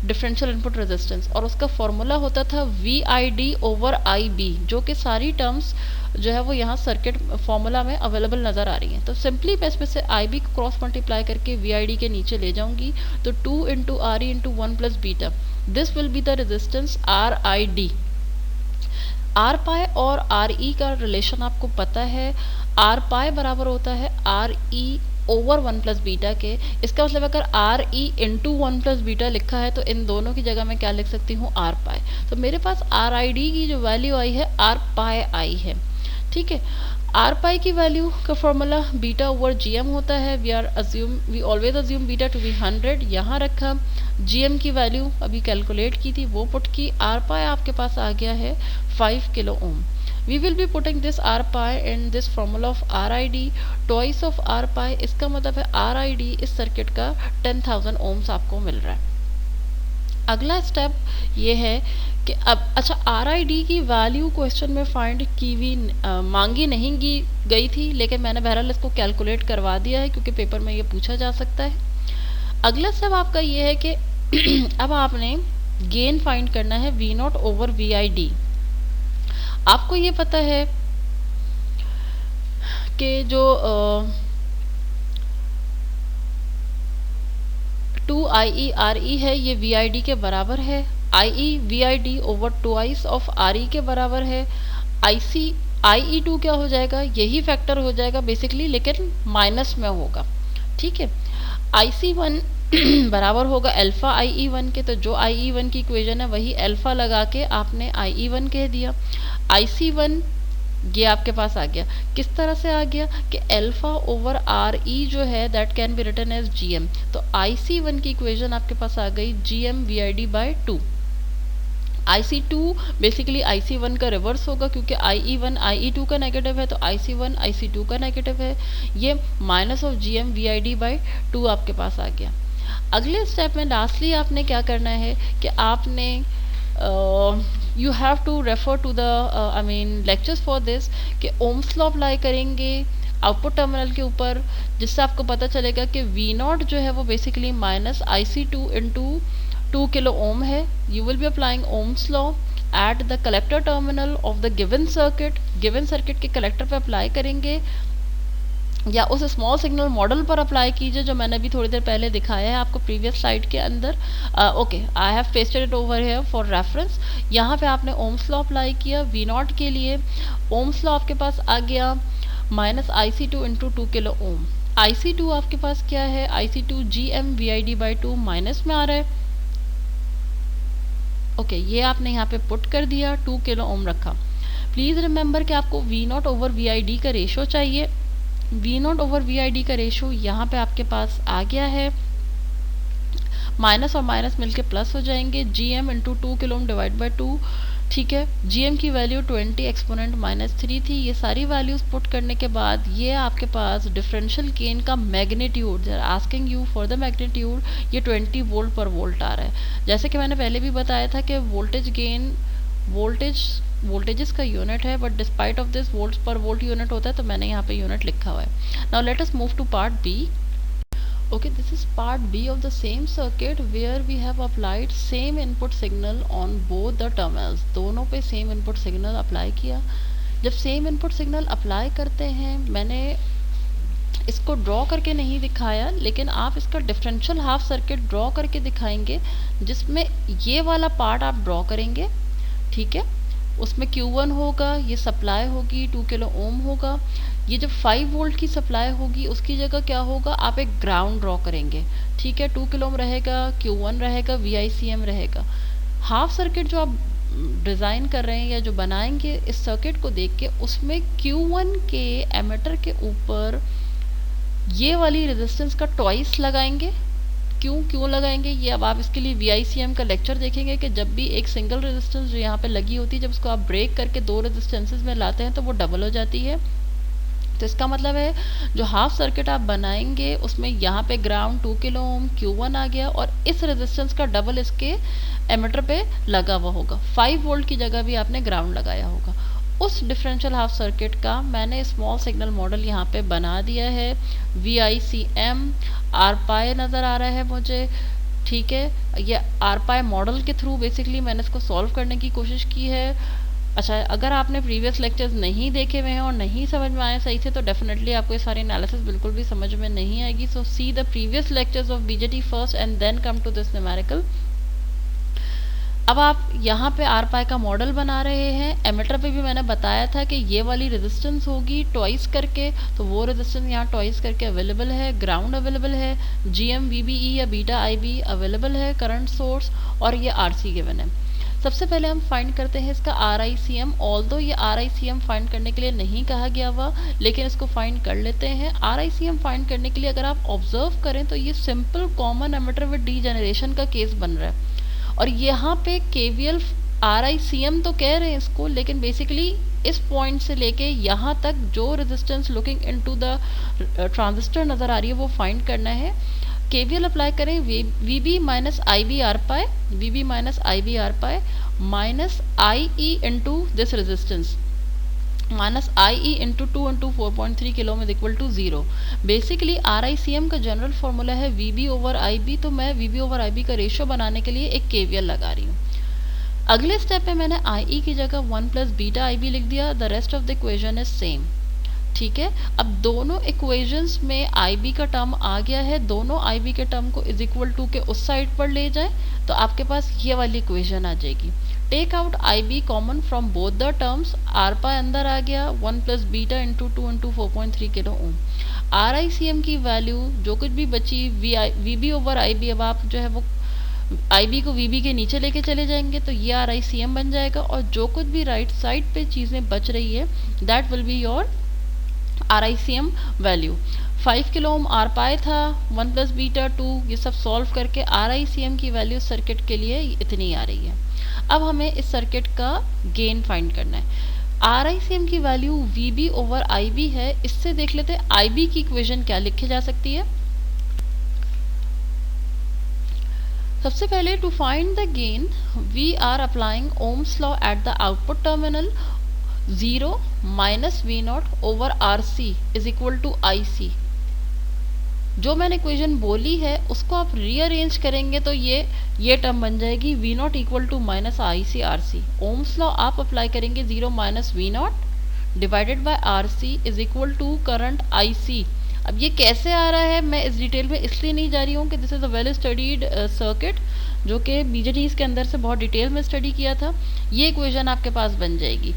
डिफरेंशियल इनपुट रेजिस्टेंस, और उसका फॉर्मूला होता था VID/IB, जो कि सारी टर्म्स जो है वो यहाँ सर्किट फॉर्मूला में अवेलेबल नज़र आ रही हैं। तो सिंपली मैं इसमें से IB को क्रॉस मल्टीप्लाई करके VID के नीचे ले जाऊँगी, तो 2 × RE × 1 plus beta, this will be the resistance RID। R pi और RE का रिलेशन आपको पता है, आर पाई बराबर होता है RE ओवर 1 प्लस बीटा के। इसका मतलब अगर RE × 1 प्लस बीटा लिखा है तो इन दोनों की जगह मैं क्या लिख सकती हूँ, आर पाई। तो मेरे पास RID की जो वैल्यू आई है आर पाई आई है, ठीक है। आर पाई की वैल्यू का फॉर्मूला बीटा ओवर GM होता है, we always assume beta to be 100, यहाँ रखा। GM की वैल्यू अभी कैलकुलेट की थी वो पुट की, आर पाई आपके पास आ गया है 5 kilo ohm. We will be putting this R pi in this formula of RID, twice of R pi, इसका मतलब है RID इस सर्किट का 10,000 ओम्स आपको मिल रहा है। अगला स्टेप ये है कि अब अच्छा RID की वैल्यू क्वेश्चन में फाइंड की हुई मांगी नहीं गई थी, लेकिन मैंने बहरहाल इसको कैलकुलेट करवा दिया है क्योंकि पेपर में ये पूछा जा सकता है। अगला स्टेप आपका ये है कि अब आपने गेन फाइंड करना है V0 ओवर VID। आपको ये पता है कि जो 2IE है ये VID के बराबर है, IE VID over 2 of RE के बराबर है। IE2 क्या हो जाएगा, यही फैक्टर हो जाएगा बेसिकली, लेकिन माइनस में होगा। ठीक है, IC1 बराबर होगा अल्फा IE1 के, तो जो IE1 की इक्वेशन है वही अल्फा लगा के आपने IE1 कह दिया। IC1 ये आपके पास आ गया। किस तरह से आ गया कि अल्फा ओवर RE जो है that can be written as GM, तो IC1 की इक्वेशन आपके पास आ गई GM VID by 2। IC2 basically IC1 का रिवर्स होगा क्योंकि IE1 IE2 का नेगेटिव है, तो IC1 IC2 का नेगेटिव है। ये minus of GM VID by 2 आपके पास आ गया। अगले स्टेप में लास्टली आपने क्या करना है कि आपने you have to refer to the lectures for this कि ओम्स लॉ अप्लाई करेंगे आउटपुट टर्मिनल के ऊपर, जिससे आपको पता चलेगा कि V0 जो है वो basically minus IC2 into 2 kilo ohm है। You will be applying Ohm's law at the collector terminal of the given circuit के कलेक्टर पे अप्लाई करेंगे, या उस स्मॉल सिग्नल मॉडल पर अप्लाई कीजिए जो मैंने अभी थोड़ी देर पहले दिखाया है आपको प्रीवियस स्लाइड के अंदर। Okay, I have pasted it over here for reference. यहाँ पे आपने ओम्स लॉ अप्लाई किया V0 के लिए। ओम्स लॉ आपके पास आ गया माइनस IC2 इंटू 2 किलो ओम। IC2 आपके पास क्या है, IC2 GM VID by 2 minus में आ रहा है। ओके, ये आपने यहाँ पे पुट कर दिया, 2 किलो ओम रखा। प्लीज़ रिमेंबर कि आपको V0 ओवर VID का रेशो चाहिए। V0 ओवर VID का रेशो यहाँ पे आपके पास आ गया है, माइनस और माइनस मिलके प्लस हो जाएंगे। GM into 2 kilo Om divide by 2। ठीक है, GM की वैल्यू 20 एक्सपोनेंट -3 थी। ये सारी वैल्यूज पुट करने के बाद ये आपके पास डिफरेंशियल गेन का magnitude, asking you for the magnitude, ये 20 वोल्ट पर वोल्ट आ रहा है। जैसे कि मैंने पहले भी बताया था कि वोल्टेज गेन वोल्टेजेस का यूनिट है, but despite of this volts पर वोल्ट यूनिट होता है, तो मैंने यहाँ पे यूनिट लिखा हुआ है। Now let us move to part B. Okay, this is part B of the same circuit where we have applied same input signal on both the terminals। दोनों पे same input signal अप्लाई किया। जब same input signal apply करते हैं, मैंने इसको draw करके नहीं दिखाया, लेकिन आप इसका डिफरेंशियल हाफ सर्किट ड्रॉ करके दिखाएंगे, जिसमें ये वाला पार्ट आप ड्रॉ करेंगे। ठीक है, उसमें Q1 होगा, ये सप्लाई होगी 2 किलो ओम होगा। ये जब 5 वोल्ट की सप्लाई होगी उसकी जगह क्या होगा, आप एक ग्राउंड ड्रॉ करेंगे। ठीक है, 2 किलो ओम रहेगा, Q1 रहेगा, VICM रहेगा। हाफ सर्किट जो आप डिज़ाइन कर रहे हैं या जो बनाएंगे इस सर्किट को देख के, उसमें Q1 के एमिटर के ऊपर ये वाली रेजिस्टेंस का ट्वाइस लगाएंगे। क्यों लगाएंगे ये अब आप इसके लिए VICM का लेक्चर देखेंगे कि जब भी एक सिंगल रेजिस्टेंस जो यहाँ पे लगी होती है, जब उसको आप ब्रेक करके 2 रेजिस्टेंसेस में लाते हैं तो वो डबल हो जाती है। तो इसका मतलब है जो हाफ सर्किट आप बनाएंगे उसमें यहाँ पे ग्राउंड 2 किलो ओम Q1 आ गया, और इस रेजिस्टेंस का डबल इसके एमिटर पे लगा हुआ होगा। 5 वोल्ट की जगह भी आपने ग्राउंड लगाया होगा। उस डिफरेंशियल हाफ सर्किट का मैंने स्मॉल सिग्नल मॉडल यहाँ पे बना दिया है। VICM आर पाई नज़र आ रहा है मुझे। ठीक है, ये आर पाई मॉडल के थ्रू बेसिकली मैंने इसको सॉल्व करने की कोशिश की है। अच्छा, अगर आपने प्रीवियस लेक्चर्स नहीं देखे हुए हैं और नहीं समझ में आए सही से, तो डेफिनेटली आपको ये सारी एनालिसिस बिल्कुल भी समझ में नहीं आएगी। So see the previous lectures of BJT first and then come to this numerical. अब आप यहाँ पे आर पाई का मॉडल बना रहे हैं। एमिटर पे भी मैंने बताया था कि ये वाली रेजिस्टेंस होगी ट्वाइस करके, तो वो रेजिस्टेंस यहाँ ट्वाइस करके अवेलेबल है। ग्राउंड अवेलेबल है, GM VBE या बीटा IB अवेलेबल है, करंट सोर्स, और ये RC गिवन है। सबसे पहले हम फाइंड करते हैं इसका RICM। ऑल्दो ये RICM फाइंड करने के लिए नहीं कहा गया हुआ, लेकिन इसको फाइंड कर लेते हैं। RICM फाइंड करने के लिए अगर आप ऑब्जर्व करें तो ये simple common emitter with degeneration का केस बन रहा है, और यहाँ पे KVL RICM तो कह रहे हैं इसको, लेकिन बेसिकली इस पॉइंट से लेके यहाँ तक जो resistance looking into the transistor नज़र आ रही है वो फाइंड करना है। केवीएल अप्लाई करें, V B minus I B R pi, V B minus I B R pi minus I E into this resistance minus I E into 2 × 4.3 kilo is equal to 0। Basically R I C M का general formula है V B over I B, तो मैं V B over I B का ratio बनाने के लिए एक KVL लगा रही हूँ। अगले स्टेप में मैंने आई ई की जगह 1 प्लस बीटा आई बी लिख दिया, the rest of the equation is same. ठीक है, अब दोनों इक्वेशंस में आई बी का टर्म आ गया है, दोनों आई बी के टर्म को इज इक्वल टू के उस साइड पर ले जाएं तो आपके पास ये वाली इक्वेशन आ जाएगी। Take out I B common from both the terms, R pi अंदर आ गया 1 plus beta into 2 × 4.3 kilo ohm. R I C M की वैल्यू जो कुछ भी बची V B over I B, अब आप जो है वो आई बी को वी बी के नीचे लेके चले जाएंगे तो ये आर आई सी एम बन जाएगा, और जो कुछ भी राइट साइड पे चीज़ें बच रही है that will be your R I C M value. 5 kilo ohm R pi था, 1 प्लस बीटा 2, ये सब सॉल्व करके आर आई सी एम की वैल्यू सर्किट के लिए इतनी आ रही है। अब हमें इस सर्किट का गेन फाइंड करना है। आर आई सी एम की value V B over I B है, इससे देख लेते हैं आई बी की इक्वेशन क्या लिखी जा सकती है। सबसे पहले to find the gain we are applying Ohm's law at the output terminal, 0 minus V naught over R C is equal to I C. जो मैंने इक्वेशन बोली है उसको आप रीअरेंज करेंगे तो ये टर्म बन जाएगी V naught equal to minus I C R C. Ohm's law आप अप्लाई करेंगे 0 minus V naught divided by R C is equal to current I C. अब ये कैसे आ रहा है मैं इस डिटेल में इसलिए नहीं जा रही हूँ कि this is a well studied circuit जो कि बीजेटीज के अंदर से बहुत डिटेल में स्टडी किया था। ये इक्वेशन आपके पास बन जाएगी।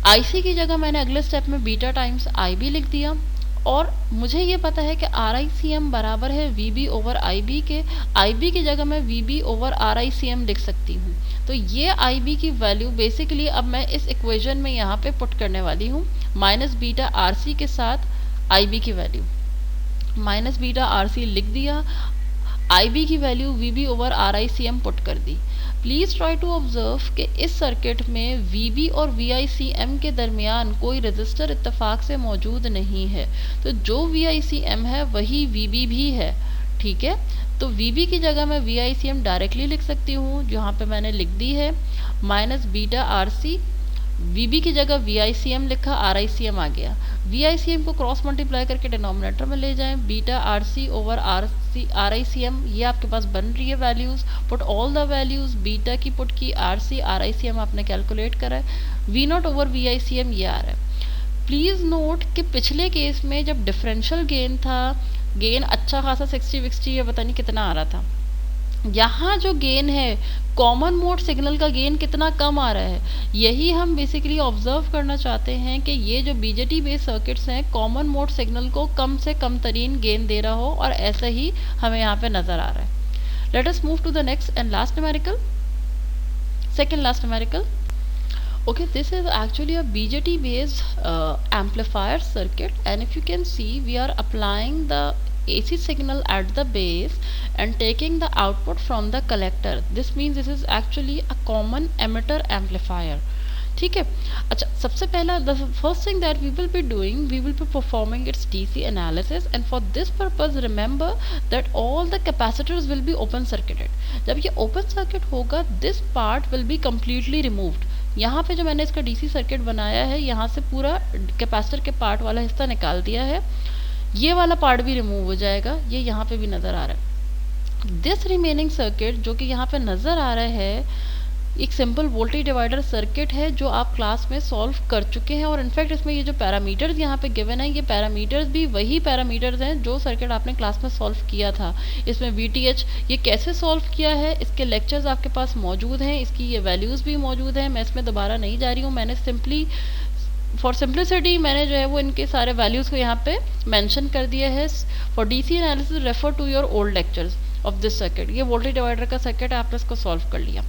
आईसी की जगह मैंने अगले स्टेप में बीटा टाइम्स आई बी लिख दिया, और मुझे ये पता है कि आर आई सी एम बराबर है V B over I B के। आई बी की जगह मैं V B over R I C M लिख सकती हूँ। तो ये आई बी की वैल्यू बेसिकली अब मैं इस इक्वेशन में यहाँ पे पुट करने वाली हूँ, माइनस बीटा आर सी के साथ आई बी की value. Minus beta R C लिख दिया, आई बी की value V B over R I C M put कर दी। प्लीज़ ट्राई टू ऑब्जर्व कि इस सर्किट में वी बी और वी आई सी एम के दरमियान कोई रजिस्टर इत्तेफाक से मौजूद नहीं है, तो जो वी आई सी एम है वही वी बी भी है। ठीक है, तो वी बी की जगह मैं V I C M directly लिख सकती हूँ, जहाँ पे मैंने लिख दी है minus beta R C. V B की जगह वी आई सी एम लिखा, आर आई सी एम आ गया। वी आई सी एम को क्रॉस मल्टीप्लाई करके डिनोमिनेटर में ले जाएं, beta R C over R I C M, ये आपके पास बन रही है values. Put all the values, beta की पुट की, R C R I C M आपने कैलकुलेट करा है, V naught over V I C M ये आ रहा है। प्लीज़ नोट कि पिछले केस में जब डिफरेंशियल गेन था, गेन अच्छा खासा 60-60 या पता नहीं कितना आ रहा था, यहाँ जो गेन है कॉमन मोड सिग्नल का गेन कितना कम आ रहा है। यही हम बेसिकली ऑब्जर्व करना चाहते हैं कि ये जो बीजेटी बेस्ड सर्किट्स हैं कॉमन मोड सिग्नल को कम से कम तरीन गेन दे रहा हो, और ऐसा ही हमें यहाँ पे नज़र आ रहा है। Let us move to the next and last numerical, second last numerical. Okay, this is actually a BJT based amplifier circuit, and if you can see we are applying the AC signal at the base and taking the output from the collector. This means this is actually a common emitter amplifier. ठीक है, अच्छा सबसे पहला the first thing that we will be doing, we will be performing its DC analysis, and for this purpose remember that all the capacitors will be open circuited. जब ये open circuit होगा this part will be completely removed. यहाँ पे जो मैंने इसका DC circuit बनाया है यहाँ से पूरा कैपेसिटर के पार्ट वाला हिस्सा निकाल दिया है, ये वाला पार्ट भी रिमूव हो जाएगा, ये यहाँ पे भी नज़र आ रहा है। दिस रिमेनिंग सर्किट जो कि यहाँ पे नज़र आ रहा है एक सिंपल वोल्टेज डिवाइडर सर्किट है जो आप क्लास में सॉल्व कर चुके हैं, और इनफैक्ट इसमें ये जो पैरामीटर्स यहाँ पे गिवन है ये पैरामीटर्स भी वही पैरामीटर्स हैं जो सर्किट आपने क्लास में सॉल्व किया था। इसमें VTH ये कैसे सॉल्व किया है इसके लेक्चर्स आपके पास मौजूद हैं, इसकी ये वैल्यूज़ भी मौजूद हैं, मैं इसमें दोबारा नहीं जा रही हूँ। मैंने सिंपली फॉर सिंप्लिसिटी मैंने जो है वो इनके सारे वैल्यूज़ को यहाँ पे मेंशन कर दिया है। For DC analysis refer to your old lectures of this circuit. ये वोल्टेज डिवाइडर का सर्किट है, आपने इसको सॉल्व कर लिया।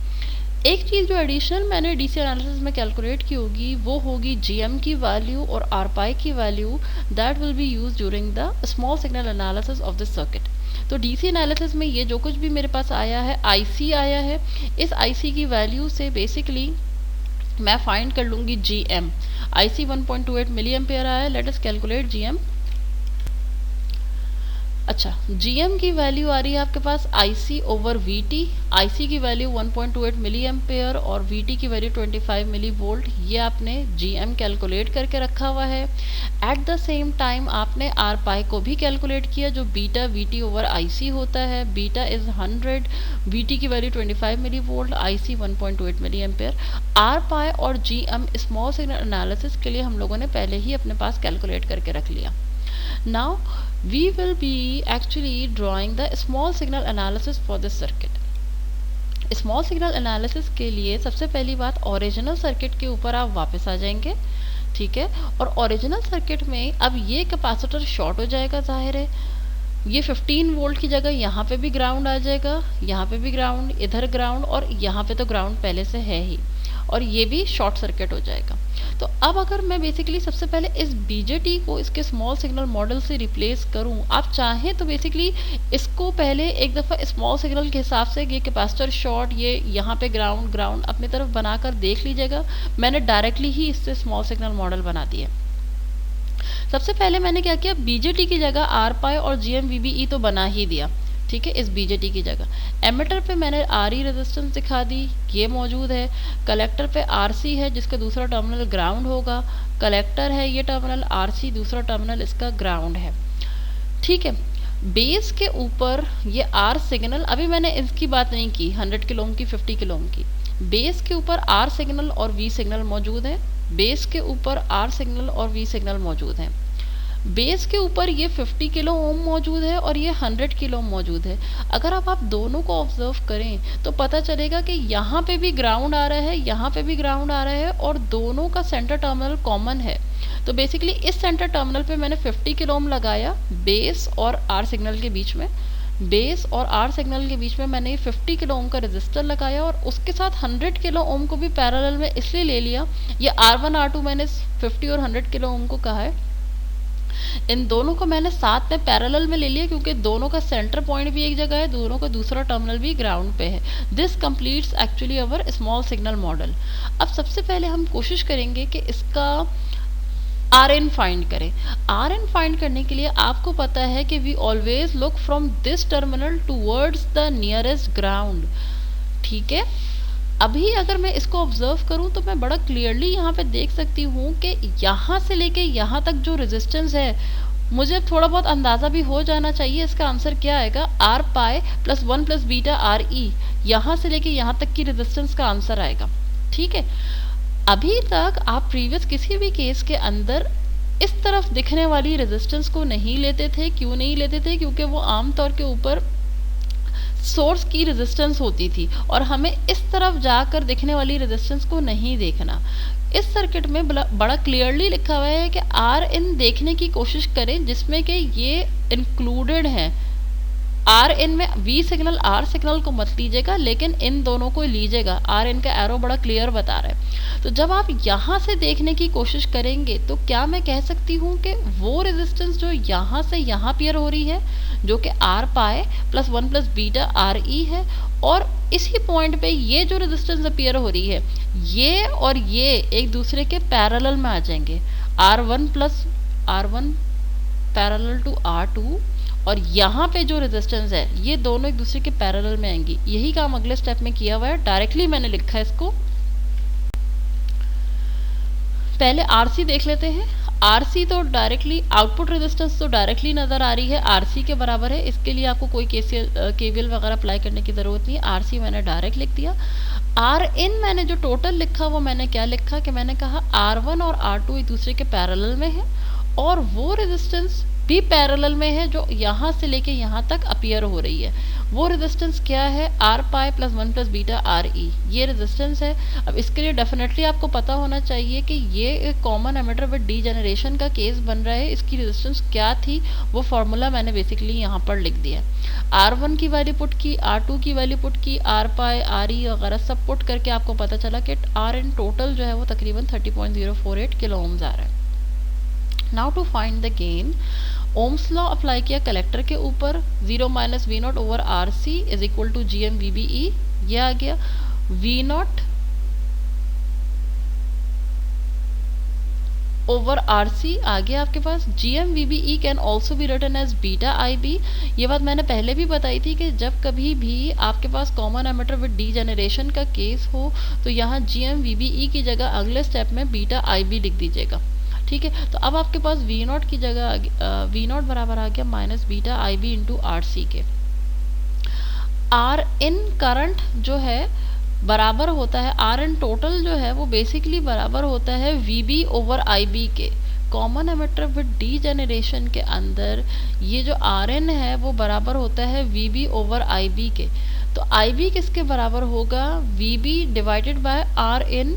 एक चीज़ जो एडिशनल मैंने डीसी एनालिसिस में कैलकुलेट की होगी वो होगी जीएम की वैल्यू और आर पाई की value, that will B use during the small signal analysis of this circuit. तो डीसी एनालिसिस में ये जो कुछ भी मेरे पास आया है आईसी आया है, इस आईसी की वैल्यू से बेसिकली मैं फाइंड कर लूँगी जीएम। आईसी 1.28 मिली एम्पेयर आया है, लेट अस कैलकुलेट जीएम। अच्छा, GM की वैल्यू आ रही है आपके पास IC ओवर VT। IC की वैल्यू 1.28 मिली एम्पेयर और VT की वैल्यू 25 मिली वोल्ट। ये आपने GM कैलकुलेट करके रखा हुआ है। एट द सेम टाइम आपने R पाई को भी कैलकुलेट किया, जो बीटा VT ओवर IC होता है। बीटा इज 100, VT की वैल्यू 25 milli volt, IC 1.28 milli ampere. R pi और GM स्मॉल सिग्नल एनालिसिस के लिए हम लोगों ने पहले ही अपने पास कैलकुलेट करके रख लिया। Now we will be actually drawing the small signal analysis for this circuit. Small signal analysis के लिए सबसे पहली बात, ओरिजिनल सर्किट के ऊपर आप वापस आ जाएंगे, ठीक है। और ओरिजिनल सर्किट में अब ये कैपेसिटर शॉर्ट हो जाएगा, जाहिर है। ये 15 वोल्ट की जगह यहाँ पे भी ग्राउंड आ जाएगा, यहाँ पे भी ग्राउंड, इधर ग्राउंड, और यहाँ पे तो ग्राउंड पहले से है ही, और ये भी शॉर्ट सर्किट हो जाएगा। तो अब अगर मैं बेसिकली सबसे पहले इस बीजेटी को इसके स्मॉल सिग्नल मॉडल से रिप्लेस करूं, आप चाहें तो बेसिकली इसको पहले एक दफ़ा स्मॉल सिग्नल के हिसाब से, ये कैपेसिटर शॉर्ट, ये यहाँ पे ग्राउंड ग्राउंड अपनी तरफ बनाकर देख लीजिएगा। मैंने डायरेक्टली ही इससे स्मॉल सिग्नल मॉडल बना दिया। सबसे पहले मैंने क्या किया, बीजेटी की जगह आर पाई और GMVBE तो बना ही दिया, ठीक है, इस बीजेटी की जगह। एमिटर पे मैंने RE रेजिस्टेंस दिखा दी, ये मौजूद है। कलेक्टर पे RC है, जिसका दूसरा टर्मिनल ग्राउंड होगा। कलेक्टर है ये टर्मिनल RC, दूसरा टर्मिनल इसका ग्राउंड है, ठीक है। बेस के ऊपर ये R सिग्नल, अभी मैंने इसकी बात नहीं की 100 किलो ओम की, 50 किलो ओम की। बेस के ऊपर R सिग्नल और V सिग्नल मौजूद है। बेस के ऊपर R सिग्नल और V सिग्नल मौजूद हैं। बेस के ऊपर ये 50 किलो ओम मौजूद है और ये 100 किलो ओम मौजूद है। अगर आप दोनों को ऑब्जर्व करें तो पता चलेगा कि यहाँ पे भी ग्राउंड आ रहा है, यहाँ पे भी ग्राउंड आ रहा है, और दोनों का सेंटर टर्मिनल कॉमन है। तो बेसिकली इस सेंटर टर्मिनल पे मैंने 50 किलो ओम लगाया बेस और R सिग्नल के बीच में। बेस और R सिग्नल के बीच में मैंने 50 किलो ओम का रेजिस्टर लगाया, और उसके साथ 100 किलो ओम को भी पैरेलल में इसलिए ले लिया, ये R1 R2 मैंने 50 और 100 किलो ओम को कहा है, इन दोनों को मैंने साथ में पैरेलल में ले लिया, क्योंकि दोनों का सेंटर पॉइंट भी एक जगह है, दोनों का दूसरा टर्मिनल भी ग्राउंड पे है। This completes actually our small signal model. अब सबसे पहले हम कोशिश करेंगे कि इसका Rn फाइंड करें। Rn फाइंड करने के लिए आपको पता है कि we always look from this terminal towards the nearest ground, ठीक है। अभी अगर मैं इसको ऑब्जर्व करूं तो मैं बड़ा क्लियरली यहाँ पे देख सकती हूँ कि यहाँ से लेके यहाँ तक जो रेजिस्टेंस है, मुझे अब थोड़ा बहुत अंदाज़ा भी हो जाना चाहिए इसका आंसर क्या आएगा। R pi plus 1 plus beta RE, यहाँ से लेके यहाँ तक की रेजिस्टेंस का आंसर आएगा, ठीक है। अभी तक आप प्रीवियस किसी भी केस के अंदर इस तरफ दिखने वाली रेजिस्टेंस को नहीं लेते थे। क्यों नहीं लेते थे? क्योंकि वो आमतौर के ऊपर सोर्स की रेजिस्टेंस होती थी, और हमें इस तरफ जाकर दिखने वाली रेजिस्टेंस को नहीं देखना। इस सर्किट में बड़ा क्लियरली लिखा हुआ है कि Rn देखने की कोशिश करें जिसमें कि ये इंक्लूडेड है। Rn में V सिग्नल R सिग्नल को मत लीजिएगा, लेकिन इन दोनों को लीजिएगा। Rn का एरो बड़ा क्लियर बता रहा है। तो जब आप यहाँ से देखने की कोशिश करेंगे तो क्या मैं कह सकती हूँ कि वो रेजिस्टेंस जो यहाँ से यहाँ अपीयर हो रही है, जो कि R pi plus 1 plus beta RE है, और इसी पॉइंट पे ये जो रेजिस्टेंस अपीयर हो रही है, ये और ये एक दूसरे के पैरेलल में आ जाएंगे। R1 plus R1 parallel to R2, और यहाँ पे जो रेजिस्टेंस है ये दोनों एक दूसरे के पैरेलल में आएंगी। यही काम अगले स्टेप में किया हुआ है, डायरेक्टली मैंने लिखा है इसको। पहले RC देख लेते हैं। RC तो डायरेक्टली, आउटपुट रेजिस्टेंस तो डायरेक्टली नज़र आ रही है, RC के बराबर है। इसके लिए आपको कोई KVL वगैरह अप्लाई करने की ज़रूरत नहीं है। RC मैंने डायरेक्ट लिख दिया। Rn मैंने जो टोटल लिखा वो मैंने क्या लिखा कि मैंने कहा R1 और R2 एक दूसरे के पैरेलल में है, और वो रेजिस्टेंस भी पैरेलल में है जो यहाँ से लेके यहाँ तक अपीयर हो रही है। वो रेजिस्टेंस क्या है? R pi plus 1 plus beta RE, ये रेजिस्टेंस है। अब इसके लिए डेफिनेटली आपको पता होना चाहिए कि ये एक कॉमन एमिटर विद डीजेनरेशन का केस बन रहा है। इसकी रेजिस्टेंस क्या थी वो फार्मूला मैंने बेसिकली यहाँ पर लिख दिया। R1 की वैल्यू पुट की, R2 की वैल्यू पुट की, R पाई RE वगैरह सब पुट करके आपको पता चला कि Rn टोटल जो है वो तकरीबन 30.048 किलो ओम्स आ रहा है। Now to find the gain, ohm's law apply किया कलेक्टर के ऊपर, 0 minus V naught over RC is equal to GMVBE, ये आ गया। V नॉट over RC आ गया आपके पास। GMVBE can also be written as beta IB। ये बात मैंने पहले भी बताई थी कि जब कभी भी आपके पास कॉमन एमिटर विद डीजेनरेशन का केस हो तो यहाँ GMVBE की जगह अगले स्टेप में बीटा IB लिख दीजिएगा। ठीक है, तो अब आपके पास V0 की जगह V0 बराबर आ गया minus beta IB into RC के। आर इन करंट जो है बराबर होता है, आर इन टोटल जो है वो बेसिकली बराबर होता है VB ओवर IB के। कॉमन एमिटर विद डीजेनरेशन के अंदर ये जो आर एन है वो बराबर होता है VB ओवर IB के। तो IB किसके बराबर होगा? VB divided by R in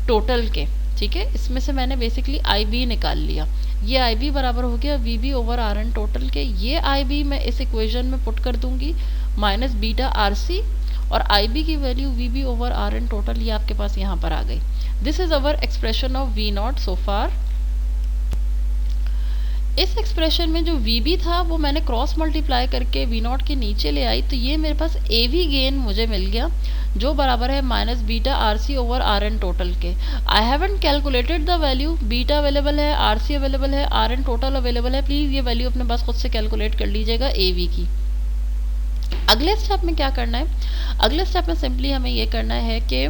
total के। ठीक है, इसमें से मैंने बेसिकली IB निकाल लिया। ये IB बराबर हो गया VB over R N total के। ये IB मैं इस इक्वेशन में पुट कर दूंगी माइनस बीटा RC, और IB की value VB over R N total ये आपके पास यहाँ पर आ गई। This is our expression of V0 so far. इस एक्सप्रेशन में जो VB था वो मैंने क्रॉस मल्टीप्लाई करके V0 के नीचे ले आई, तो ये मेरे पास AV गेन मुझे मिल गया जो बराबर है minus beta RC over R N total के। I haven't calculated the value, beta available है, RC अवेलेबल है, आर एन टोटल अवेलेबल है। प्लीज़ ये वैल्यू अपने पास खुद से कैलकुलेट कर लीजिएगा AV की। अगले स्टेप में क्या करना है? अगले स्टेप में सिंपली हमें ये करना है कि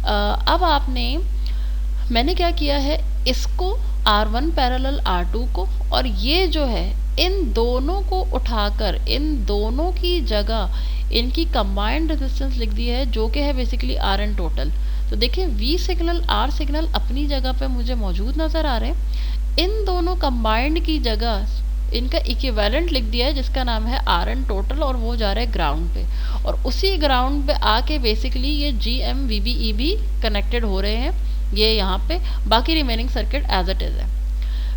अब मैंने क्या किया है, इसको R1 पैरेलल R2 को, और ये जो है इन दोनों को उठाकर इन दोनों की जगह इनकी कंबाइंड रेजिस्टेंस लिख दी है जो कि है बेसिकली आर एन टोटल। तो देखिए V सिग्नल R सिग्नल अपनी जगह पे मुझे मौजूद नज़र आ रहे हैं। इन दोनों कंबाइंड की जगह इनका इक्विवेलेंट लिख दिया है जिसका नाम है आर एन टोटल, और वो जा रहा है ग्राउंड पे, और उसी ग्राउंड पे आके बेसिकली ये GMVBE भी कनेक्टेड हो रहे हैं ये यहाँ पे। बाकी remaining circuit as it is है।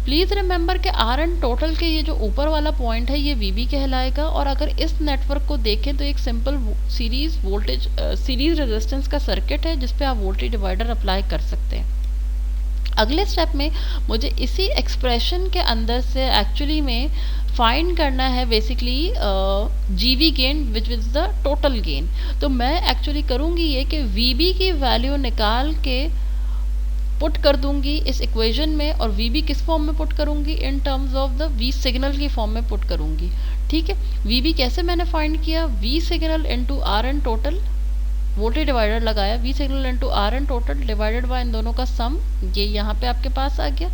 प्लीज़ रिमेंबर कि आर एन टोटल के ये जो ऊपर वाला पॉइंट है ये VB कहलाएगा, और अगर इस नेटवर्क को देखें तो एक सिंपल सीरीज रेजिस्टेंस का सर्किट है जिसपे आप वोल्टेज डिवाइडर अप्लाई कर सकते हैं। अगले स्टेप में मुझे इसी एक्सप्रेशन के अंदर से एक्चुअली में फाइंड करना है basically GV gain which is the total gain. तो मैं एक्चुअली करूँगी ये कि VB की वैल्यू निकाल के पुट कर दूंगी इस इक्वेशन में, और VB किस फॉर्म में पुट करूंगी? In terms of the V signal की फॉर्म में पुट करूंगी। ठीक है, VB कैसे मैंने फाइंड किया? V signal into R N total, voltage divider लगाया, V signal into R N total divided by इन दोनों का सम, ये यहाँ पे आपके पास आ गया,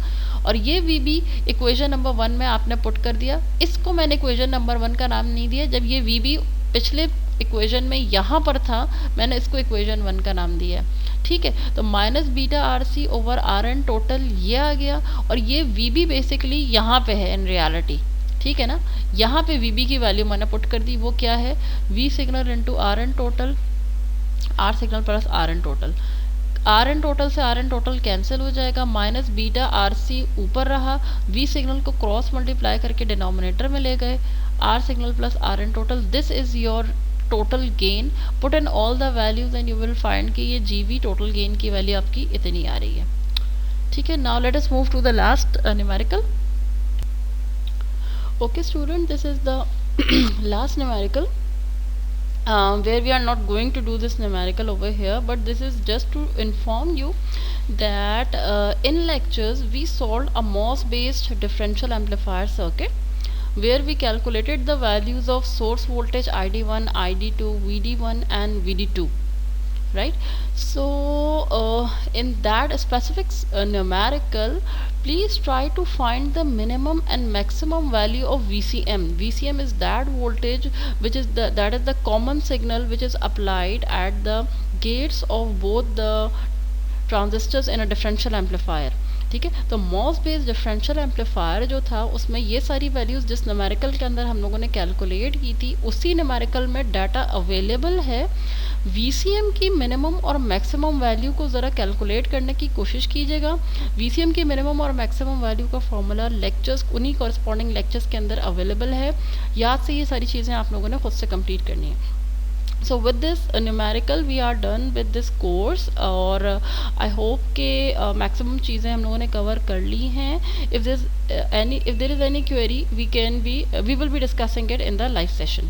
और ये VB इक्वेशन नंबर 1 में आपने पुट कर दिया। इसको मैंने इक्वेशन नंबर 1 का नाम नहीं दिया, जब ये VB पिछले इक्वेशन में यहाँ पर था मैंने इसको इक्वेशन 1 का नाम दिया। ठीक है, तो minus beta RC over R N total ये आ गया, और ये VB बेसिकली यहाँ पे है इन रियलिटी। ठीक है ना, यहाँ पे VB की वैल्यू मैंने पुट कर दी, वो क्या है? V signal into R N total, R signal plus R N total. R N total से आर एन टोटल कैंसिल हो जाएगा, माइनस बीटा RC ऊपर रहा, V सिग्नल को क्रॉस मल्टीप्लाई करके डिनोमिनेटर में ले गए, R signal plus R N total. This is your total gain. Put in all the values and you will find कि ये GV टोटल गेन की वैल्यू आपकी इतनी आ रही है। ठीक है, now let us move to the last numerical. Okay student, this is the last numerical where we are not going to do this numerical over here, but this is just to inform you that in lectures we solved a MOS based differential amplifier circuit where we calculated the values of source voltage ID1, ID2, VD1 and VD2, right? So in that specific numerical, please try to find the minimum and maximum value of VCM. VCM is that voltage which is that is the common signal which is applied at the gates of both the transistors in a differential amplifier. ठीक है, तो MOS based differential amplifier जो था उसमें ये सारी values जिस numerical के अंदर हम लोगों ने कैलकुलेट की थी उसी न्यूमेरिकल में डाटा अवेलेबल है। VCM की मिनिमम और मैक्सिमम वैल्यू को ज़रा कैलकुलेट करने की कोशिश कीजिएगा। VCM की मिनिमम और मैक्सिमम वैल्यू का फॉर्मूला लेक्चर्स उन्हीं कॉरस्पॉन्डिंग लेक्चर्स के अंदर अवेलेबल है। याद से ये सारी चीज़ें आप लोगों ने खुद से कंप्लीट करनी है। So with this numerical we are done with this course, और I hope के maximum चीज़ें हम लोगों ने cover कर ली हैं। If there is any query we will be discussing it in the live session.